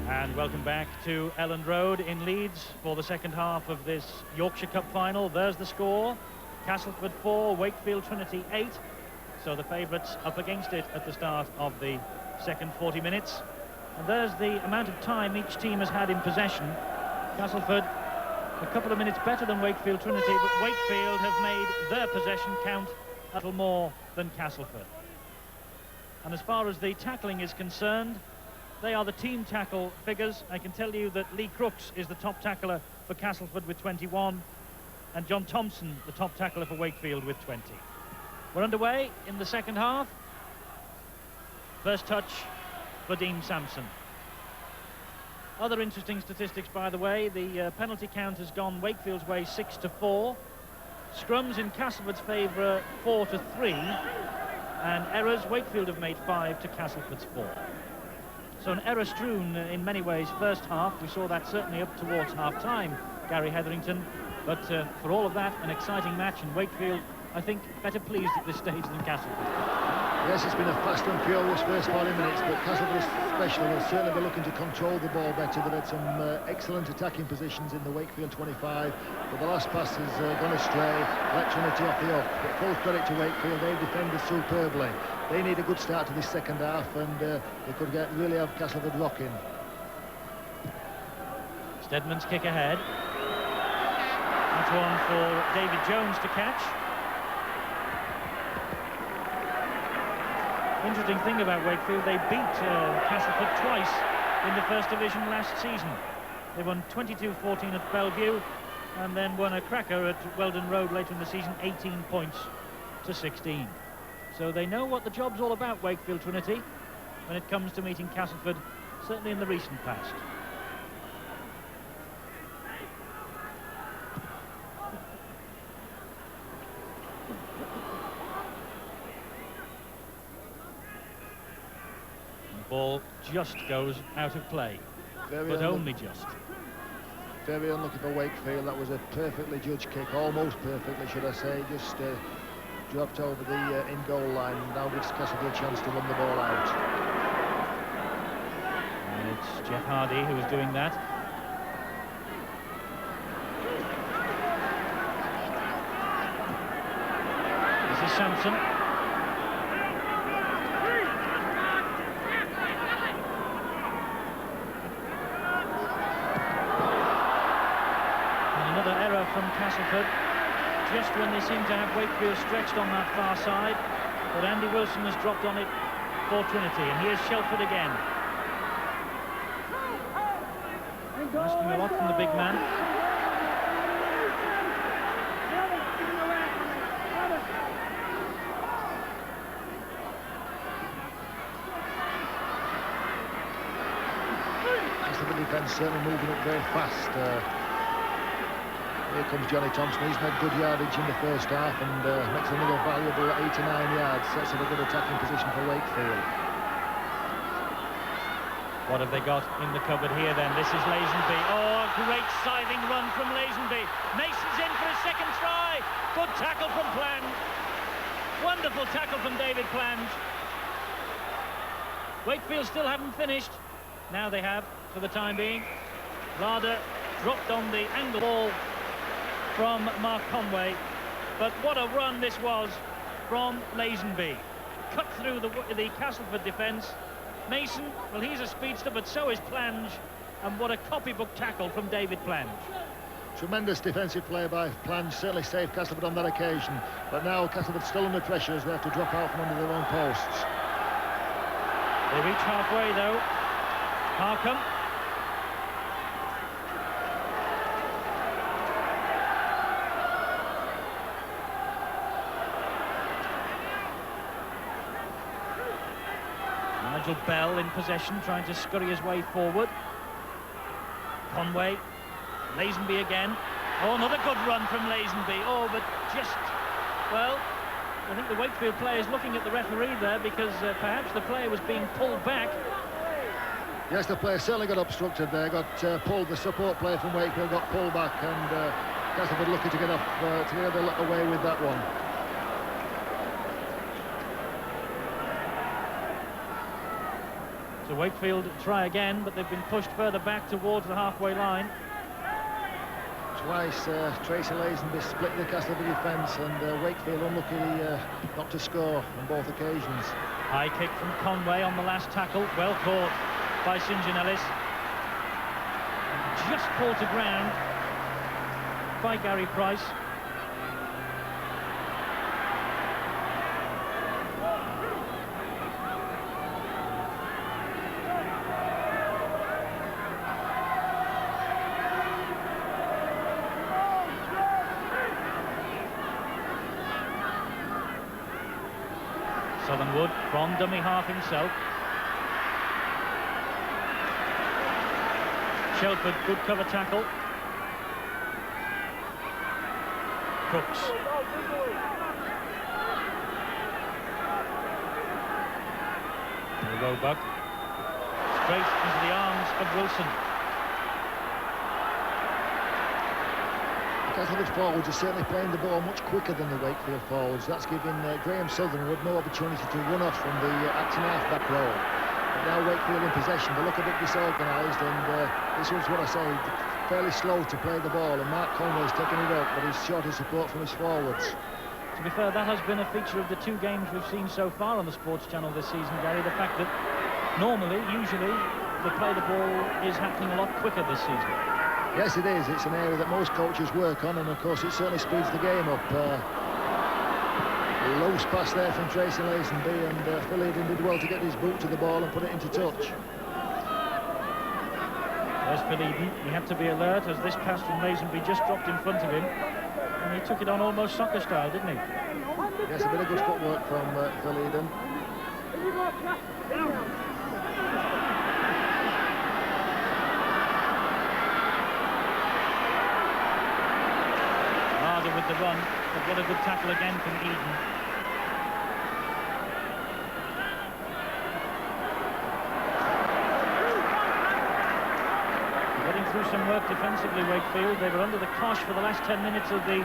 And welcome back to Elland Road in Leeds for the second half of this Yorkshire Cup final. There's the score. Castleford 4, Wakefield Trinity 8. So the favourites up against it at the start of the second 40 minutes. And there's the amount of time each team has had in possession. Castleford a couple of minutes better than Wakefield Trinity, but Wakefield have made their possession count a little more than Castleford. And as far as the tackling is concerned, they are the team tackle figures. I can tell you that Lee Crooks is the top tackler for Castleford with 21, and John Thompson, the top tackler for Wakefield, with 20. We're underway in the second half. First touch for Dean Sampson. Other interesting statistics, by the way, the penalty count has gone Wakefield's way 6-4. Scrums in Castleford's favour 4-3, and errors Wakefield have made 5 to Castleford's 4. So an error strewn in many ways first half. We saw that certainly up towards half-time, Gary Hetherington. But for all of that, an exciting match, and Wakefield, I think, better pleased at this stage than Castleford. Yes, it's been a fast and furious first 40 minutes, but Castleford especially will certainly be looking to control the ball better. They've had some excellent attacking positions in the Wakefield 25, but the last pass has gone astray, let Trinity off the hook. But full credit to Wakefield, they defended superbly. They need a good start to this second half, and they could really have Castleford rocking. Stedman's kick ahead. That's one for David Jones to catch. Interesting thing about Wakefield, they beat Castleford twice in the First Division last season. They won 22-14 at Bellevue, and then won a cracker at Weldon Road later in the season, 18 points to 16. So they know what the job's all about, Wakefield Trinity, when it comes to meeting Castleford, certainly in the recent past. Ball just goes out of play, but only just. Very unlucky for Wakefield. That was a perfectly judged kick, almost perfectly, should I say. Just dropped over the in-goal line. Now gives Castleford a chance to run the ball out. And it's Jeff Hardy who is doing that. This is Sampson. From Castleford, just when they seem to have Wakefield stretched on that far side. but Andy Wilson has dropped on it for Trinity, and here's Shelford again. Asking a lot from the big man. The defence certainly moving up very fast. Here comes Johnny Thompson. He's made good yardage in the first half and makes another valuable 8 to 9 yards. Sets up a good attacking position for Wakefield. What have they got in the cupboard here then? This is Lazenby. Oh, a great scything run from Lazenby. Mason's in for his second try. Good tackle from Pland. Wonderful tackle from David Pland. Wakefield still haven't finished. Now they have, for the time being. Larder dropped on the angle ball from Mark Conway. But what a run this was from Lazenby. Cut through the Castleford defence. Mason, well, he's a speedster, but so is Plange. And what a copybook tackle from David Plange. Tremendous defensive play by Plange, certainly saved Castleford on that occasion. But now Castleford still under pressure as they have to drop out from under their own posts. They reach halfway, though. Harcombe. Nigel Bell in possession, trying to scurry his way forward. Conway. Lazenby again. Oh, another good run from Lazenby. Oh, but just, well, I think the Wakefield player is looking at the referee there because perhaps the player was being pulled back. Yes, the player certainly got obstructed there, got pulled. The support player from Wakefield got pulled back, and Castleford lucky to get off, to get away with that one. So Wakefield try again, but they've been pushed further back towards the halfway line. Twice Tracy Lazenby split the Castleford defence, and Wakefield unlucky not to score on both occasions. High kick from Conway on the last tackle, well caught by St John Ellis. Just pulled to ground by Gary Price. Southernwood from dummy half himself. Shelford, good cover tackle. Crooks. Roebuck. Straight into the arms of Wilson. Castleford forwards are certainly playing the ball much quicker than the Wakefield forwards. That's giving Graham Southernwood no opportunity to run off from the acting half-back role. But now Wakefield in possession, they look a bit disorganised, and this was what I say, fairly slow to play the ball, and Mark Conway's taking it up, but he's short of support from his forwards. To be fair, that has been a feature of the two games we've seen so far on the Sports Channel this season, Gary, the fact that normally, usually, the play the ball is happening a lot quicker this season. Yes, it is. It's an area that most coaches work on, and of course it certainly speeds the game up. Loose pass there from Tracy Lazenby, and Phil Eden did well to get his boot to the ball and put it into touch. There's Phil Eden. He had to be alert as this pass from Lazenby just dropped in front of him, and he took it on almost soccer style, didn't he? Yes, a bit of good footwork from Phil Eden. With the run, but what a good tackle again from Eden. Getting through some work defensively, Wakefield. They were under the cosh for the last 10 minutes of the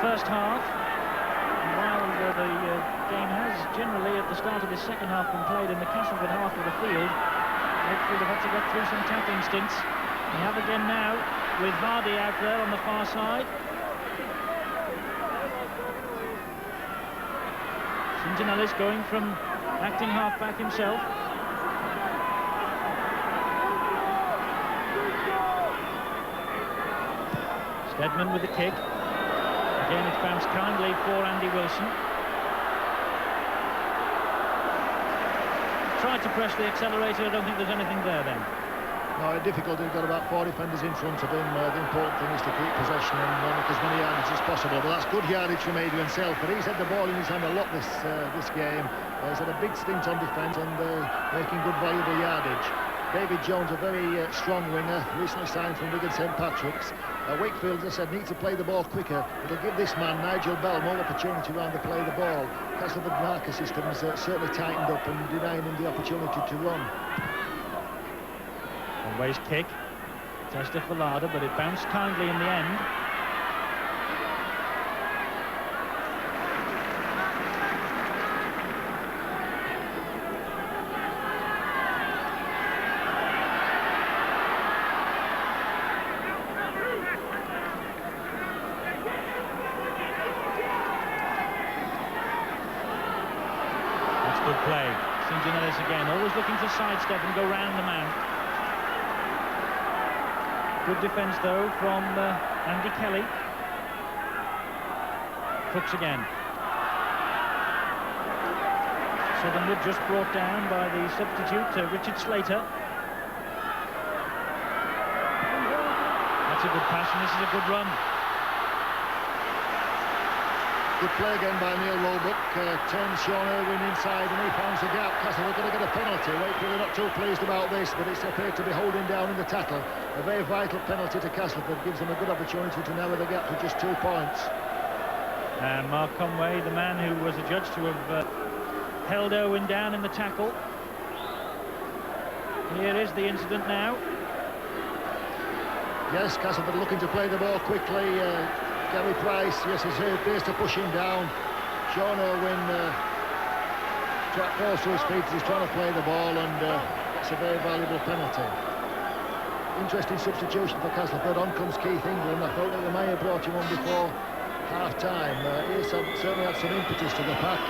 first half. And while the game has generally at the start of the second half been played in the Castleford half of the field, Wakefield have had to get through some tackling stints. They have again now with Hardy out there on the far side. St John Ellis going from acting half-back himself. Steadman with the kick. Again, it's bounced kindly for Andy Wilson. tried to press the accelerator. I don't think there's anything there then. No, difficult. They've got about 4 defenders in front of him. The important thing is to keep possession and make as many yardage as possible. But that's good yardage from Adrian Self. But he's had the ball in his hand a lot this game. He's had a big stint on defence and making good, valuable yardage. David Jones, a very strong winger, recently signed from Wigan St Patrick's. Wakefield, as I said, need to play the ball quicker. It'll give this man, Nigel Bell, more opportunity around to play the ball. Castleford marker system has certainly tightened up and denying him the opportunity to run. Always kick, Testa for Lada, but it bounced kindly in the end. That's good play. St Gianellis again, always looking to sidestep and go round the man. Good defence, though, from Andy Kelly. Crooks again. Southernwood just brought down by the substitute, Richard Slater. That's a good pass, and this is a good run. Good play again by Neil Roebuck. Turns Sean Irwin inside and he finds the gap. Castleford going to get a penalty. Wakefield are not too pleased about this, but it's appeared to be holding down in the tackle. A very vital penalty to Castleford, gives them a good opportunity to narrow the gap to just 2 points. And Mark Conway, the man who was adjudged to have held Irwin down in the tackle. Here is the incident now. Yes, Castleford looking to play the ball quickly. Gary Price, yes, he appears to push him down. Sean Irwin falls to his feet as he's trying to play the ball, and it's a very valuable penalty. Interesting substitution for Castleford. On comes Keith England. I thought that they may have brought him on before half-time. He certainly had some impetus to the pack.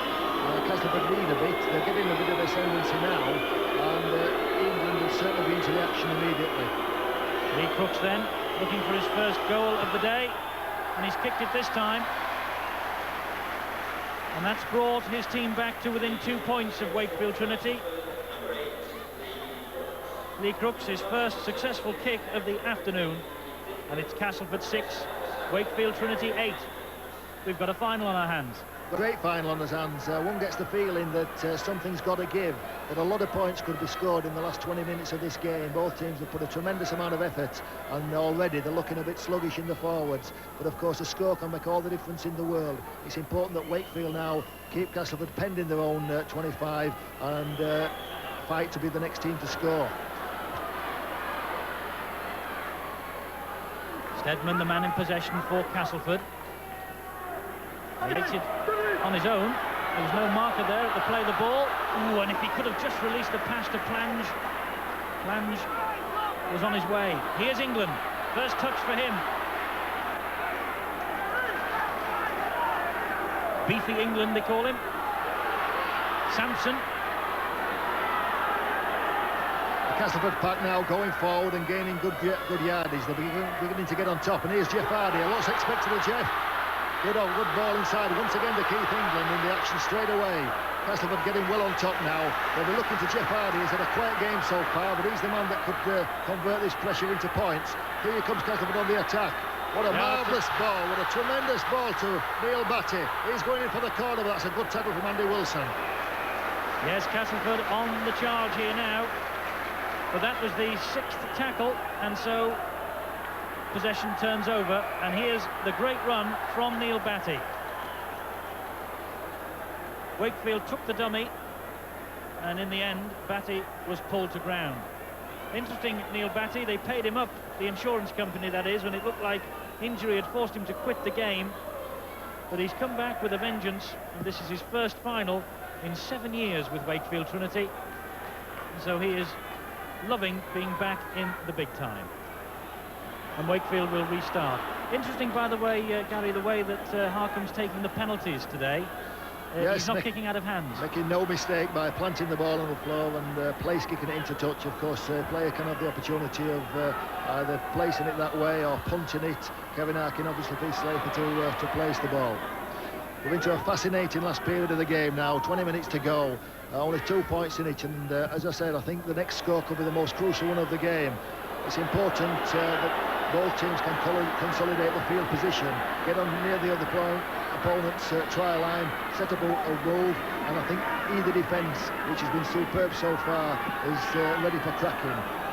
Castleford lead a bit. They're getting a bit of ascendancy now, and England will certainly be into the action immediately. Lee Crooks then, looking for his first goal of the day. And he's kicked it this time. And that's brought his team back to within 2 points of Wakefield Trinity. Lee Crooks, his first successful kick of the afternoon. And it's Castleford 6, Wakefield Trinity 8. We've got a final on our hands. Great final on his hands. One gets the feeling that something's got to give, that a lot of points could be scored in the last 20 minutes of this game. Both teams have put a tremendous amount of effort, and already they're looking a bit sluggish in the forwards. But of course, a score can make all the difference in the world. It's important that Wakefield now keep Castleford pending their own 25 and fight to be the next team to score. Steadman, the man in possession for Castleford. He takes it on his own. There was no marker there at the play of the ball. Ooh, and if he could have just released the pass to Plange was on his way. Here's England. First touch for him. Beefy England, they call him. Sampson. The Castleford pack now going forward and gaining good yardage. They're beginning to get on top. And here's Jeff Hardy. What's expected of Jeff? Good ball inside. Once again to Keith England in the action straight away. Castleford getting well on top now. They'll be looking to Jeff Hardy. He's had a quiet game so far, but he's the man that could convert this pressure into points. Here comes Castleford on the attack. What a marvellous ball. What a tremendous ball to Neil Batty. He's going in for the corner, but that's a good tackle from Andy Wilson. Yes, Castleford on the charge here now. But that was the 6th tackle, and so possession turns over, and here's the great run from Neil Batty. Wakefield took the dummy, and in the end Batty was pulled to ground. Interesting, Neil Batty, they paid him up, the insurance company that is, when it looked like injury had forced him to quit the game, but he's come back with a vengeance, and this is his first final in 7 years with Wakefield Trinity, so he is loving being back in the big time. And Wakefield will restart. Interesting, by the way, Gary, the way that Harcombe's taking the penalties today. Yes, he's not kicking out of hands. Making no mistake by planting the ball on the floor and place kicking it into touch. Of course, the player can have the opportunity of either placing it that way or punching it. Kevin Harkin obviously be safer to place the ball. We're into a fascinating last period of the game now, 20 minutes to go. Only 2 points in it, and as I said, I think the next score could be the most crucial one of the game. It's important that both teams can consolidate the field position, get on near the other opponent's try line, set up a move, and I think either defence, which has been superb so far, is ready for cracking.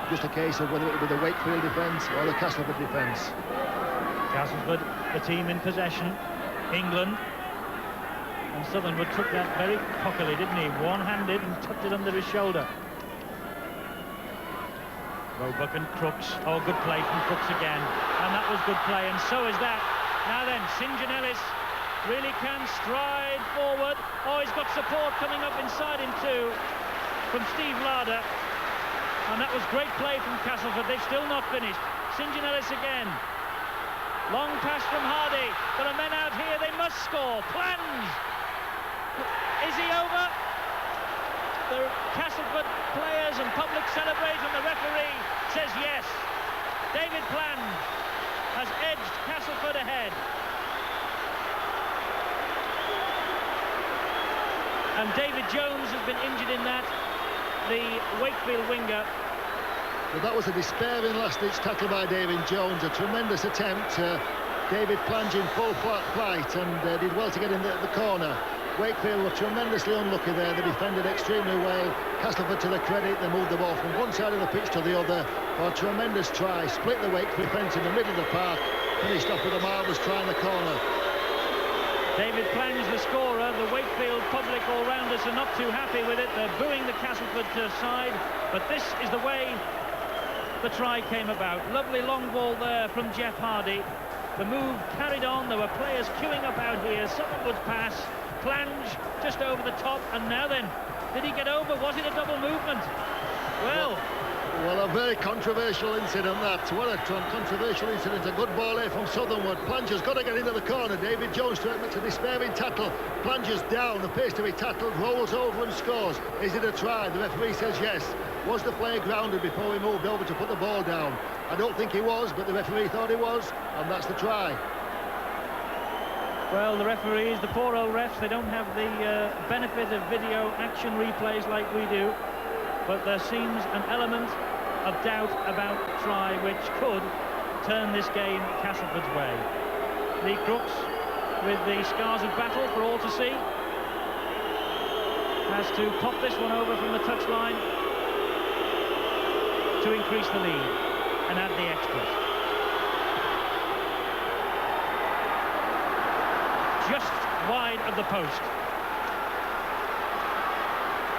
Just a case of whether it will be the Wakefield defence or the Castleford defence. Castleford, the team in possession, England. And Southernwood took that very cockily, didn't he? One-handed and tucked it under his shoulder. Roebuck and Crooks. Oh, good play from Crooks again. And that was good play, and so is that. Now then, St John Ellis really can stride forward. Oh, he's got support coming up inside him too from Steve Larder. And that was great play from Castleford. They've still not finished. St John Ellis again. Long pass from Hardy. There are men out here, they must score. Plans! Is he over? The Castleford players and public celebrate, and the referee says yes. David Plans has edged Castleford ahead. And David Jones has been injured in that, the Wakefield winger. Well, that was a despairing last-ditch tackle by David Jones, a tremendous attempt. David plunging full flight and did well to get in the corner. Wakefield were tremendously unlucky there. They defended extremely well. Castleford, to their credit, they moved the ball from one side of the pitch to the other for a tremendous try. Split the Wakefield defence in the middle of the park. Finished off with a marvellous try in the corner. David Plans, the scorer. The Wakefield public all round us are not too happy with it. They're booing the Castleford side. But this is the way the try came about. Lovely long ball there from Jeff Hardy. The move carried on. There were players queuing up out here. Southernwood's pass. Plunge just over the top, and now then, did he get over? Was it a double movement? Well, a very controversial incident that. What a controversial incident. A good ball here from Southernwood. Plunger's got to get into the corner. David Jones makes a despairing tackle. Plunger's down, appears to be tackled, rolls over and scores. Is it a try? The referee says yes. Was the player grounded before he moved over to put the ball down? I don't think he was, but the referee thought he was, and that's the try. Well, the referees, the poor old refs, they don't have the benefit of video action replays like we do, but there seems an element of doubt about the try which could turn this game Castleford's way. Lee Crooks, with the scars of battle for all to see, has to pop this one over from the touchline to increase the lead and add the extras. Just wide of the post.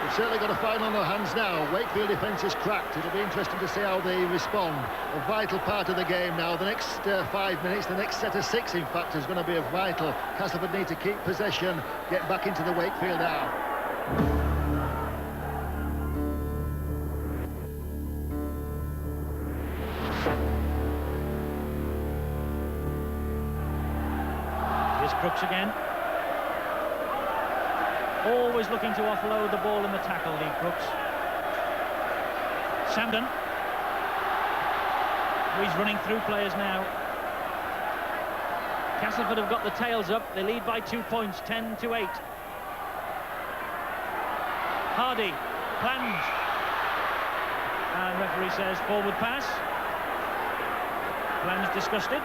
We've certainly got a final on our hands now. Wakefield defence is cracked. It'll be interesting to see how they respond. A vital part of the game now. The next 5 minutes, the next set of 6, in fact, is going to be a vital. Castleford need to keep possession, get back into the Wakefield now. Crooks again. Always looking to offload the ball in the tackle, Lee Crooks. Samden. He's running through players now. Castleford have got the tails up. They lead by 2 points, 10-8. Hardy. Plunge. And referee says forward pass. Plunge disgusted.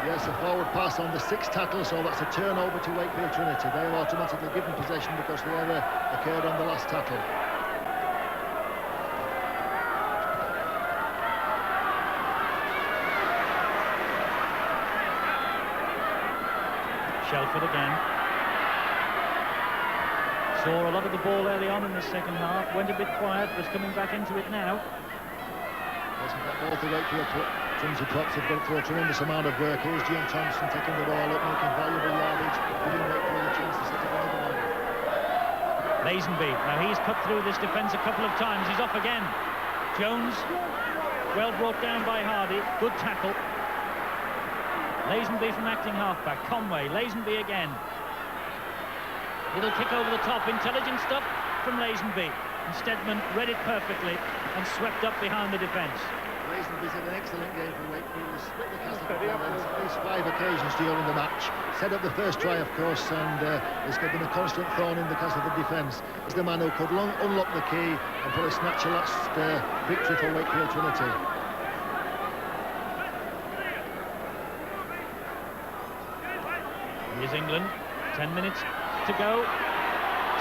Yes, a forward pass on the 6th tackle, so that's a turnover to Wakefield Trinity. They are automatically given possession because the error occurred on the last tackle. Shelford again. Saw a lot of the ball early on in the second half, went a bit quiet, was coming back into it now. Both the Wakefield Trinity props have gone through a tremendous amount of work. Here's Jim Thompson taking the ball up, making valuable yardage, giving Wakefield a chance to set up another one. Lazenby, now he's cut through this defence a couple of times. He's off again. Jones, well brought down by Hardy. Good tackle. Lazenby from acting halfback. Conway, Lazenby again. Little kick over the top. Intelligent stuff from Lazenby. And Stedman read it perfectly and swept up behind the defence. Lazenby's had an excellent game for Wakefield. He's split the Castleford defence at least 5 occasions during the match. Set up the first try, of course, and has been a constant thorn in the Castleford defence. He's the man who could unlock the key and probably snatch a last victory for Wakefield Trinity. Here's England. 10 minutes to go.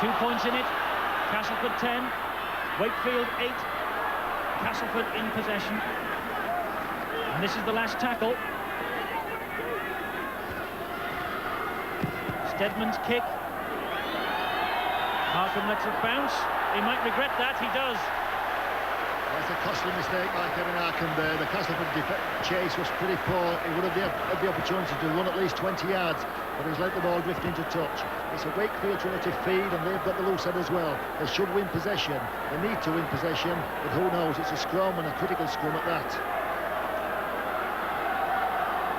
2 points in it. Castleford 10. Wakefield 8. Castleford in possession. And this is the last tackle. Stedman's kick. Harcombe lets it bounce. He might regret that. He does. That's a costly mistake by Kevin Harcombe there. The Castleford chase was pretty poor. He would have had the opportunity to run at least 20 yards, but he's let the ball drift into touch. It's a Wakefield Trinity feed, and they've got the loose head as well. They should win possession. They need to win possession, but who knows? It's a scrum, and a critical scrum at that.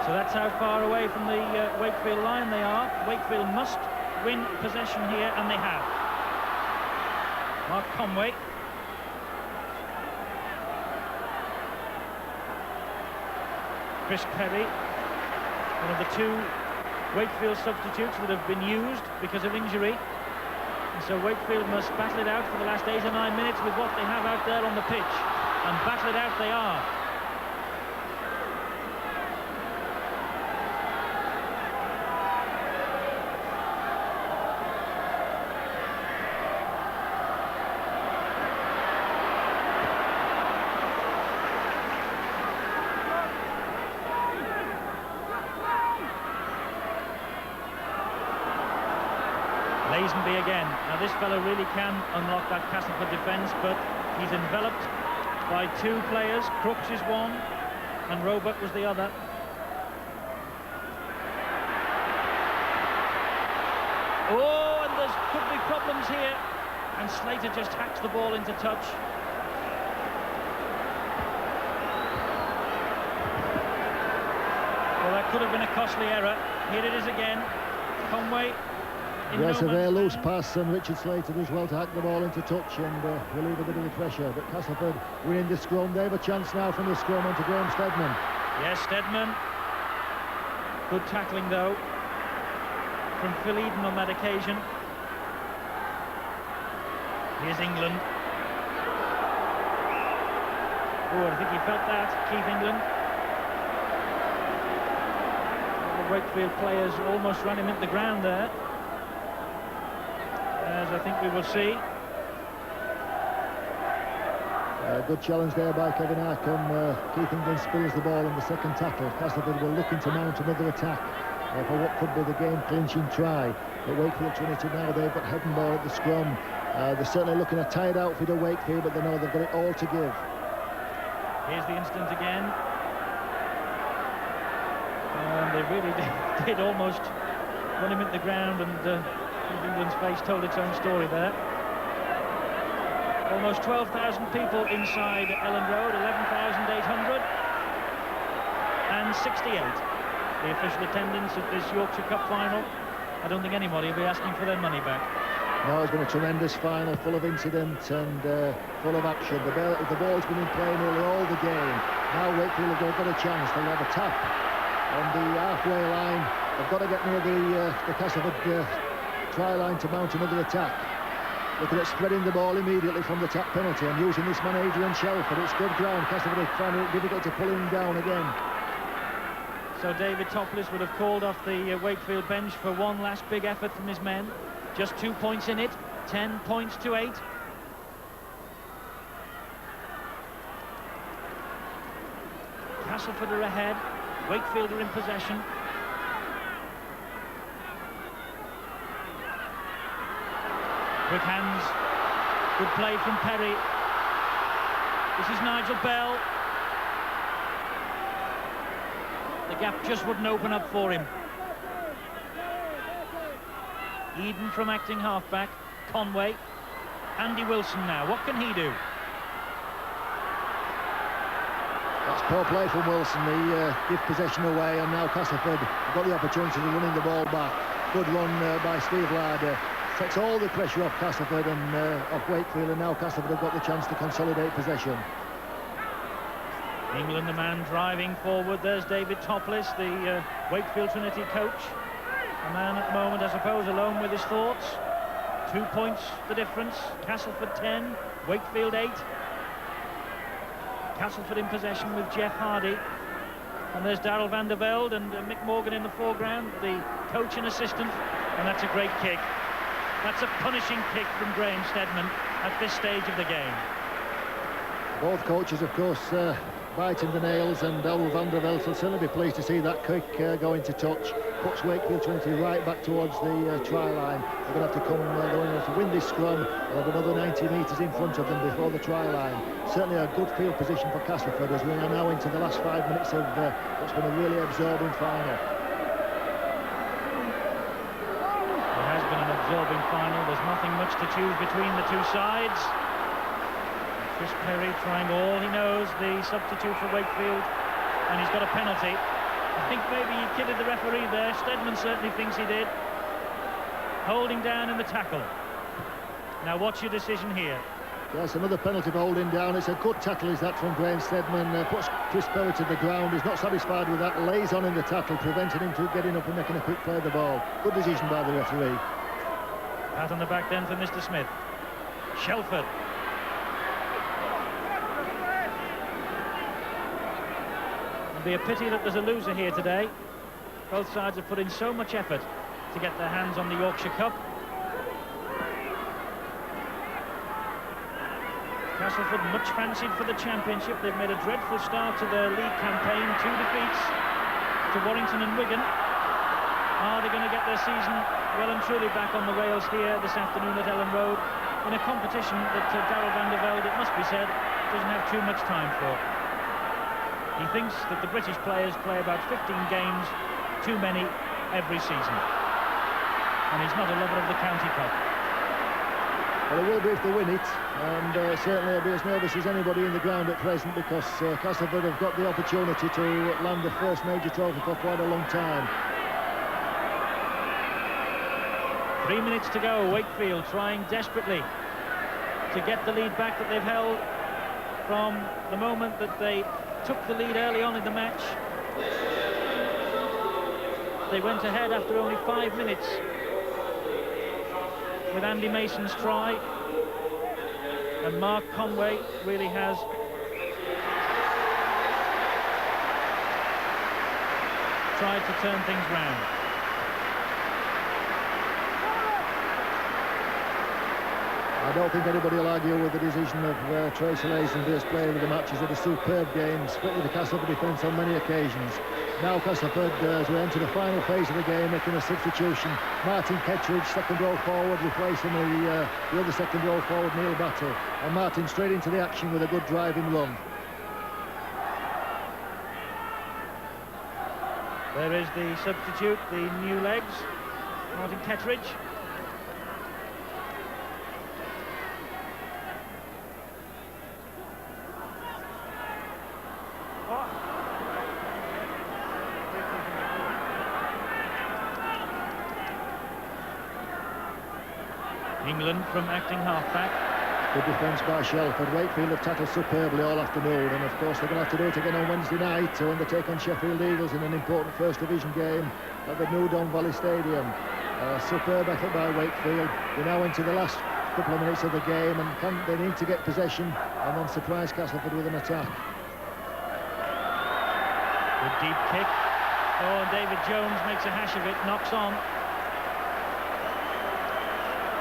So that's how far away from the Wakefield line they are. Wakefield must win possession here, and they have. Mark Conway. Chris Perry, one of the 2 Wakefield substitutes that have been used because of injury. And so Wakefield must battle it out for the last 8 or 9 minutes with what they have out there on the pitch. And battle it out they are. Lazenby again. Now this fellow really can unlock that Castleford defence, but he's enveloped by 2 players. Crooks is one and Roebuck was the other. Oh, and there could be problems here, and Slater just hacks the ball into touch. Well, that could have been a costly error. Here it is again. Conway. Yes, a very loose pass, and Richard Slater as well to hack the ball into touch and relieve a bit of the pressure. But Castleford winning the scrum. They have a chance now from the scrum onto Graham Stedman. Yes, Stedman. Good tackling, though, from Phil Eden on that occasion. Here's England. Oh, I think he felt that, Keith England. The Wakefield players almost ran him into the ground there, as I think we will see. Good challenge there by Kevin Harcombe. Keith England spills the ball in the second tackle. Castleford were looking to mount another attack for what could be the game-clinching try. But Wakefield Trinity now, they've got head and ball at the scrum. They're certainly looking a tired outfit of Wakefield, but they know they've got it all to give. Here's the instant again. And they really did almost run him into the ground, and England's face told its own story there. Almost 12,000 people inside Ellen Road, 11,800 and 68. The official attendance at this Yorkshire Cup final. I don't think anybody will be asking for their money back. No, it's been a tremendous final, full of incident and full of action. The ball's been in play nearly all the game. Now Wakefield have got a chance. They'll have a tap on the halfway line. They've got to get near the Castleford try line to mount another attack. Looking at spreading the ball immediately from the tap penalty and using this man Adrian Shelford. It's good ground. Castleford are finding it difficult to pull him down again. So David Topless would have called off the Wakefield bench for one last big effort from his men. Just 2 points in it, 10 points to 8. Castleford are ahead, Wakefield are in possession. Quick hands, good play from Perry. This is Nigel Bell. The gap just wouldn't open up for him. Eden from acting halfback, Conway, Andy Wilson now. What can he do? That's poor play from Wilson. He give possession away, and now Castleford got the opportunity of running the ball back. Good run by Steve Larder. Takes all the pressure off Castleford and off Wakefield, and now Castleford have got the chance to consolidate possession. England, the man driving forward. There's David Topless, the Wakefield Trinity coach. A man at the moment, I suppose, alone with his thoughts. 2 points the difference. Castleford 10, Wakefield 8. Castleford in possession with Jeff Hardy. And there's Darrell van der Velde and Mick Morgan in the foreground, the coach and assistant. And that's a great kick. That's a punishing kick from Graham Steadman at this stage of the game. Both coaches, of course, biting the nails, and Darrell van der Velde will certainly be pleased to see that kick go into touch. Puts Wakefield Trinity right back towards the try line. They're going to have to come, they're going to have to win this scrum. They'll have another 90 metres in front of them before the try line. Certainly a good field position for Castleford as we are now into the last 5 minutes of what's been a really absorbing final. It has been an absorbing final. There's nothing much to choose between the two sides. Chris Perry trying all he knows, the substitute for Wakefield, and he's got a penalty. I think maybe he kidded the referee there. Steadman certainly thinks he did. Holding down in the tackle. Now what's your decision here? Yes, another penalty for holding down. It's a good tackle, is that, from Graham Steadman. Puts Chris Perry to the ground. He's not satisfied with that. Lays on in the tackle, preventing him from getting up and making a quick play of the ball. Good decision by the referee. Pat on the back then for Mr. Smith. Shelford. It'd be a pity that there's a loser here today. Both sides have put in so much effort to get their hands on the Yorkshire Cup. Castleford much fancied for the championship. They've made a dreadful start to their league campaign. 2 defeats to Warrington and Wigan. Are they going to get their season well and truly back on the rails here this afternoon at Ellen Road in a competition that Darrell van der Velde, it must be said, doesn't have too much time for? He thinks that the British players play about 15 games too many every season. And he's not a lover of the County Cup. Well, it will be if they win it, and certainly they'll be as nervous as anybody in the ground at present, because Castleford have got the opportunity to land the first major trophy for quite a long time. 3 minutes to go. Wakefield trying desperately to get the lead back that they've held from the moment that they took the lead early on in the match. They went ahead after only 5 minutes with Andy Mason's try, and Mark Conway really has tried to turn things round. I don't think anybody will argue with the decision of Tracy Lazenby's player of the match. He's had a superb game, split with the Castleford defence on many occasions. Now Castleford, as we enter the final phase of the game, making a substitution. Martin Kettridge, second row forward, replacing the other second row forward, Neil Battle. And Martin straight into the action with a good driving run. There is the substitute, the new legs, Martin Kettridge. England from acting halfback. Good defence by Shelford. Wakefield have tackled superbly all afternoon, and of course they're going to have to do it again on Wednesday night when they take on Sheffield Eagles in an important First Division game at the New Don Valley Stadium. Superb effort by Wakefield. We're now into the last couple of minutes of the game, and they need to get possession and then surprise Castleford with an attack. Good deep kick. Oh, and David Jones makes a hash of it, knocks on.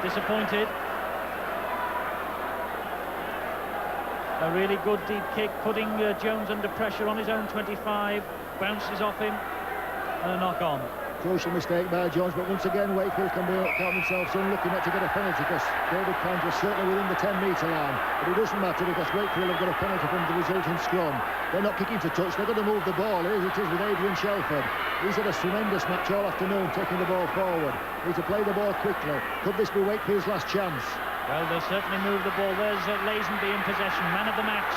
Disappointed. A really good deep kick, putting Jones under pressure on his own 25, bounces off him, and a knock on. Crucial mistake by Jones, but once again Wakefield can count themselves unlucky not to get a penalty, because David Pines was certainly within the 10-metre line. But it doesn't matter, because Wakefield have got a penalty from the resulting scrum. They're not kicking to touch, they're going to move the ball. Here it is with Adrian Shelford. He's had a tremendous match all afternoon, taking the ball forward. Need to play the ball quickly. Could this be Wakefield's last chance? Well, they'll certainly move the ball. There's Lazenby in possession, man of the match.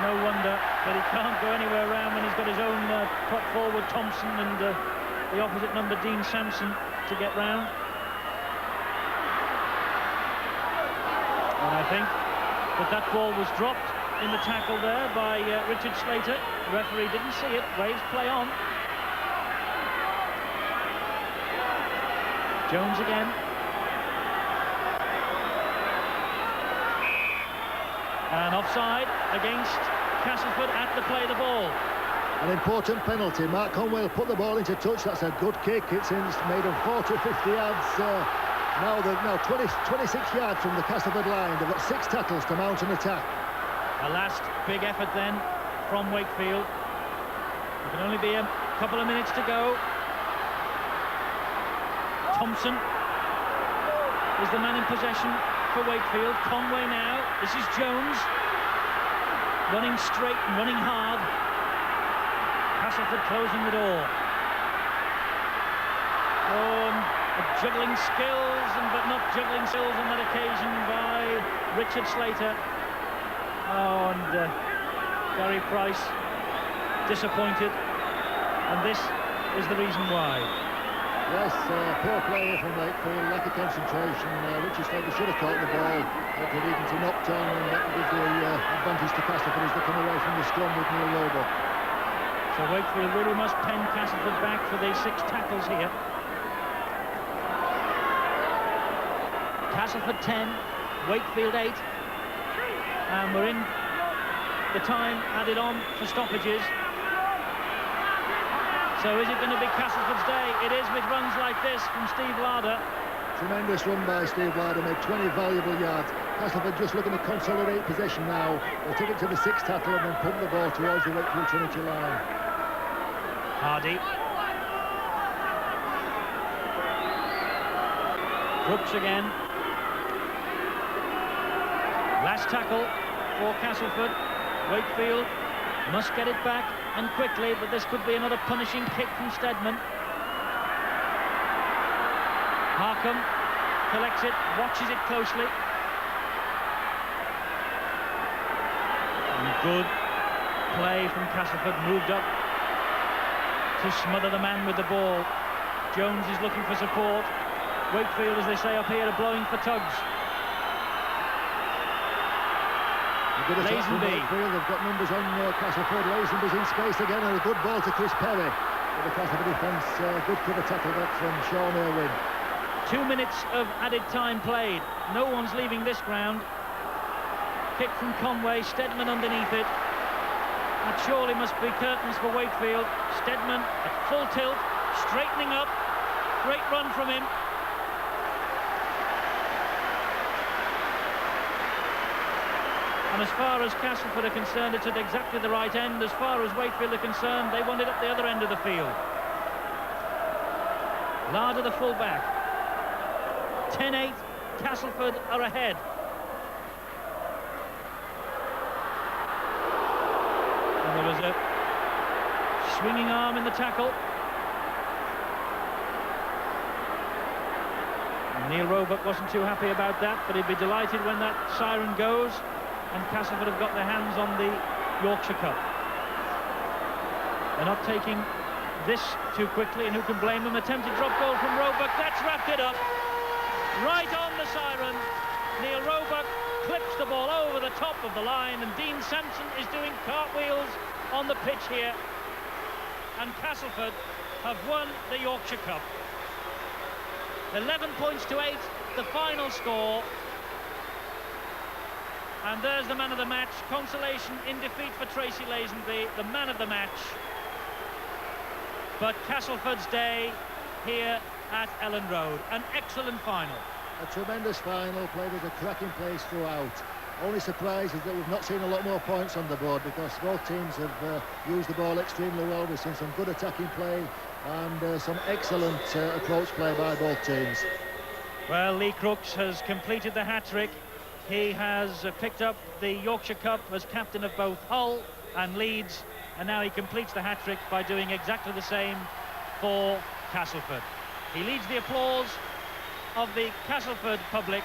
No wonder that he can't go anywhere around when he's got his own prop forward Thompson and the opposite number Dean Sampson to get round. And I think that ball was dropped in the tackle there by Richard Slater. The referee didn't see it. Waves play on. Jones again. And offside against Castleford at the play the ball. An important penalty. Mark Conwell put the ball into touch. That's a good kick. It's made of 40, 50 yards. Now 26 yards from the Castleford line. They've got 6 tackles to mount an attack. A last big effort then from Wakefield. There can only be a couple of minutes to go. Thompson is the man in possession for Wakefield. Conway now. This is Jones. Running straight and running hard. Castleford closing the door. Juggling skills, but not juggling skills on that occasion by Richard Slater. And Gary Price disappointed, and this is the reason why. Yes, poor player from Wakefield, lack of concentration. Richard Slater should have caught the ball, but they needed to knock on, and that would give the advantage to Castleford as they come away from the scrum with Neil Roebuck. So Wakefield really must pen Castleford back for the 6 tackles here. Castleford 10, Wakefield 8, and we're in the time added on for stoppages. So is it going to be Castleford's day? It is, with runs like this from Steve Larder. Tremendous run by Steve Larder, made 20 valuable yards. Castleford just looking to consolidate possession now. They'll take it to the 6th tackle and then pump the ball towards the Wakefield Trinity line. Hardy. Brooks again. Last tackle for Castleford. Wakefield must get it back and quickly, but this could be another punishing kick from Steadman. Harcombe collects it, watches it closely. And good play from Castleford, moved up to smother the man with the ball. Jones is looking for support. Wakefield, as they say up here, are blowing for tugs. Lazenby. They've got numbers on Castleford. Lazenby's in space again, and a good ball to Chris Perry. With the Castleford defence, good cover tackle that from Sean Irwin. 2 minutes of added time played. No one's leaving this ground. Kick from Conway, Steadman underneath it. That surely must be curtains for Wakefield. Steadman at full tilt, straightening up. Great run from him. And as far as Castleford are concerned, it's at exactly the right end. As far as Wakefield are concerned, they want it at the other end of the field. Larder, the full-back. 10-8, Castleford are ahead. And there was a swinging arm in the tackle. And Neil Roebuck wasn't too happy about that, but he'd be delighted when that siren goes and Castleford have got their hands on the Yorkshire Cup. They're not taking this too quickly, and who can blame them? Attempted drop goal from Roebuck. That's wrapped it up. Right on the siren. Neil Roebuck clips the ball over the top of the line, and Dean Sampson is doing cartwheels on the pitch here. And Castleford have won the Yorkshire Cup. 11 points to 8, the final score. And there's the man of the match. Consolation in defeat for Tracy Lazenby, the man of the match. But Castleford's day here at Ellen Road. An excellent final. A tremendous final, played at a cracking pace throughout. Only surprise is that we've not seen a lot more points on the board, because both teams have used the ball extremely well. We've seen some good attacking play and some excellent approach play by both teams. Well, Lee Crooks has completed the hat-trick. He has picked up the Yorkshire Cup as captain of both Hull and Leeds, and now he completes the hat-trick by doing exactly the same for Castleford. He leads the applause of the Castleford public.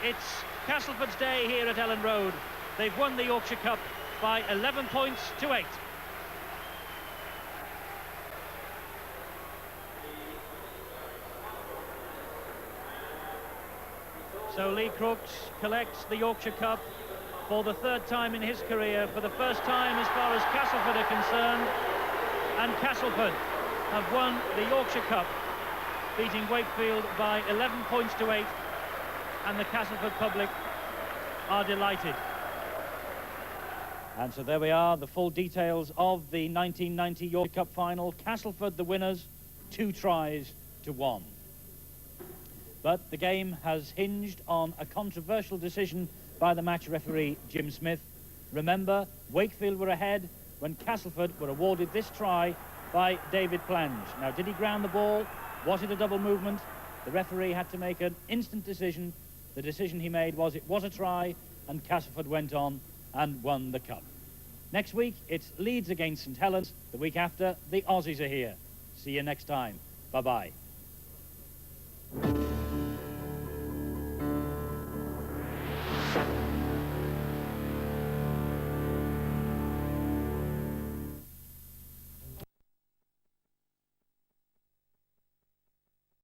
It's Castleford's day here at Ellen Road. They've won the Yorkshire Cup by 11 points to 8. So Lee Crooks collects the Yorkshire Cup for the third time in his career, for the first time as far as Castleford are concerned, and Castleford have won the Yorkshire Cup, beating Wakefield by 11 points to 8, and the Castleford public are delighted. And so there we are, the full details of the 1990 Yorkshire Cup final. Castleford the winners, 2 tries to 1. But the game has hinged on a controversial decision by the match referee, Jim Smith. Remember, Wakefield were ahead when Castleford were awarded this try by David Plange. Now, did he ground the ball? Was it a double movement? The referee had to make an instant decision. The decision he made was it was a try, and Castleford went on and won the cup. Next week, it's Leeds against St Helens. The week after, the Aussies are here. See you next time. Bye-bye.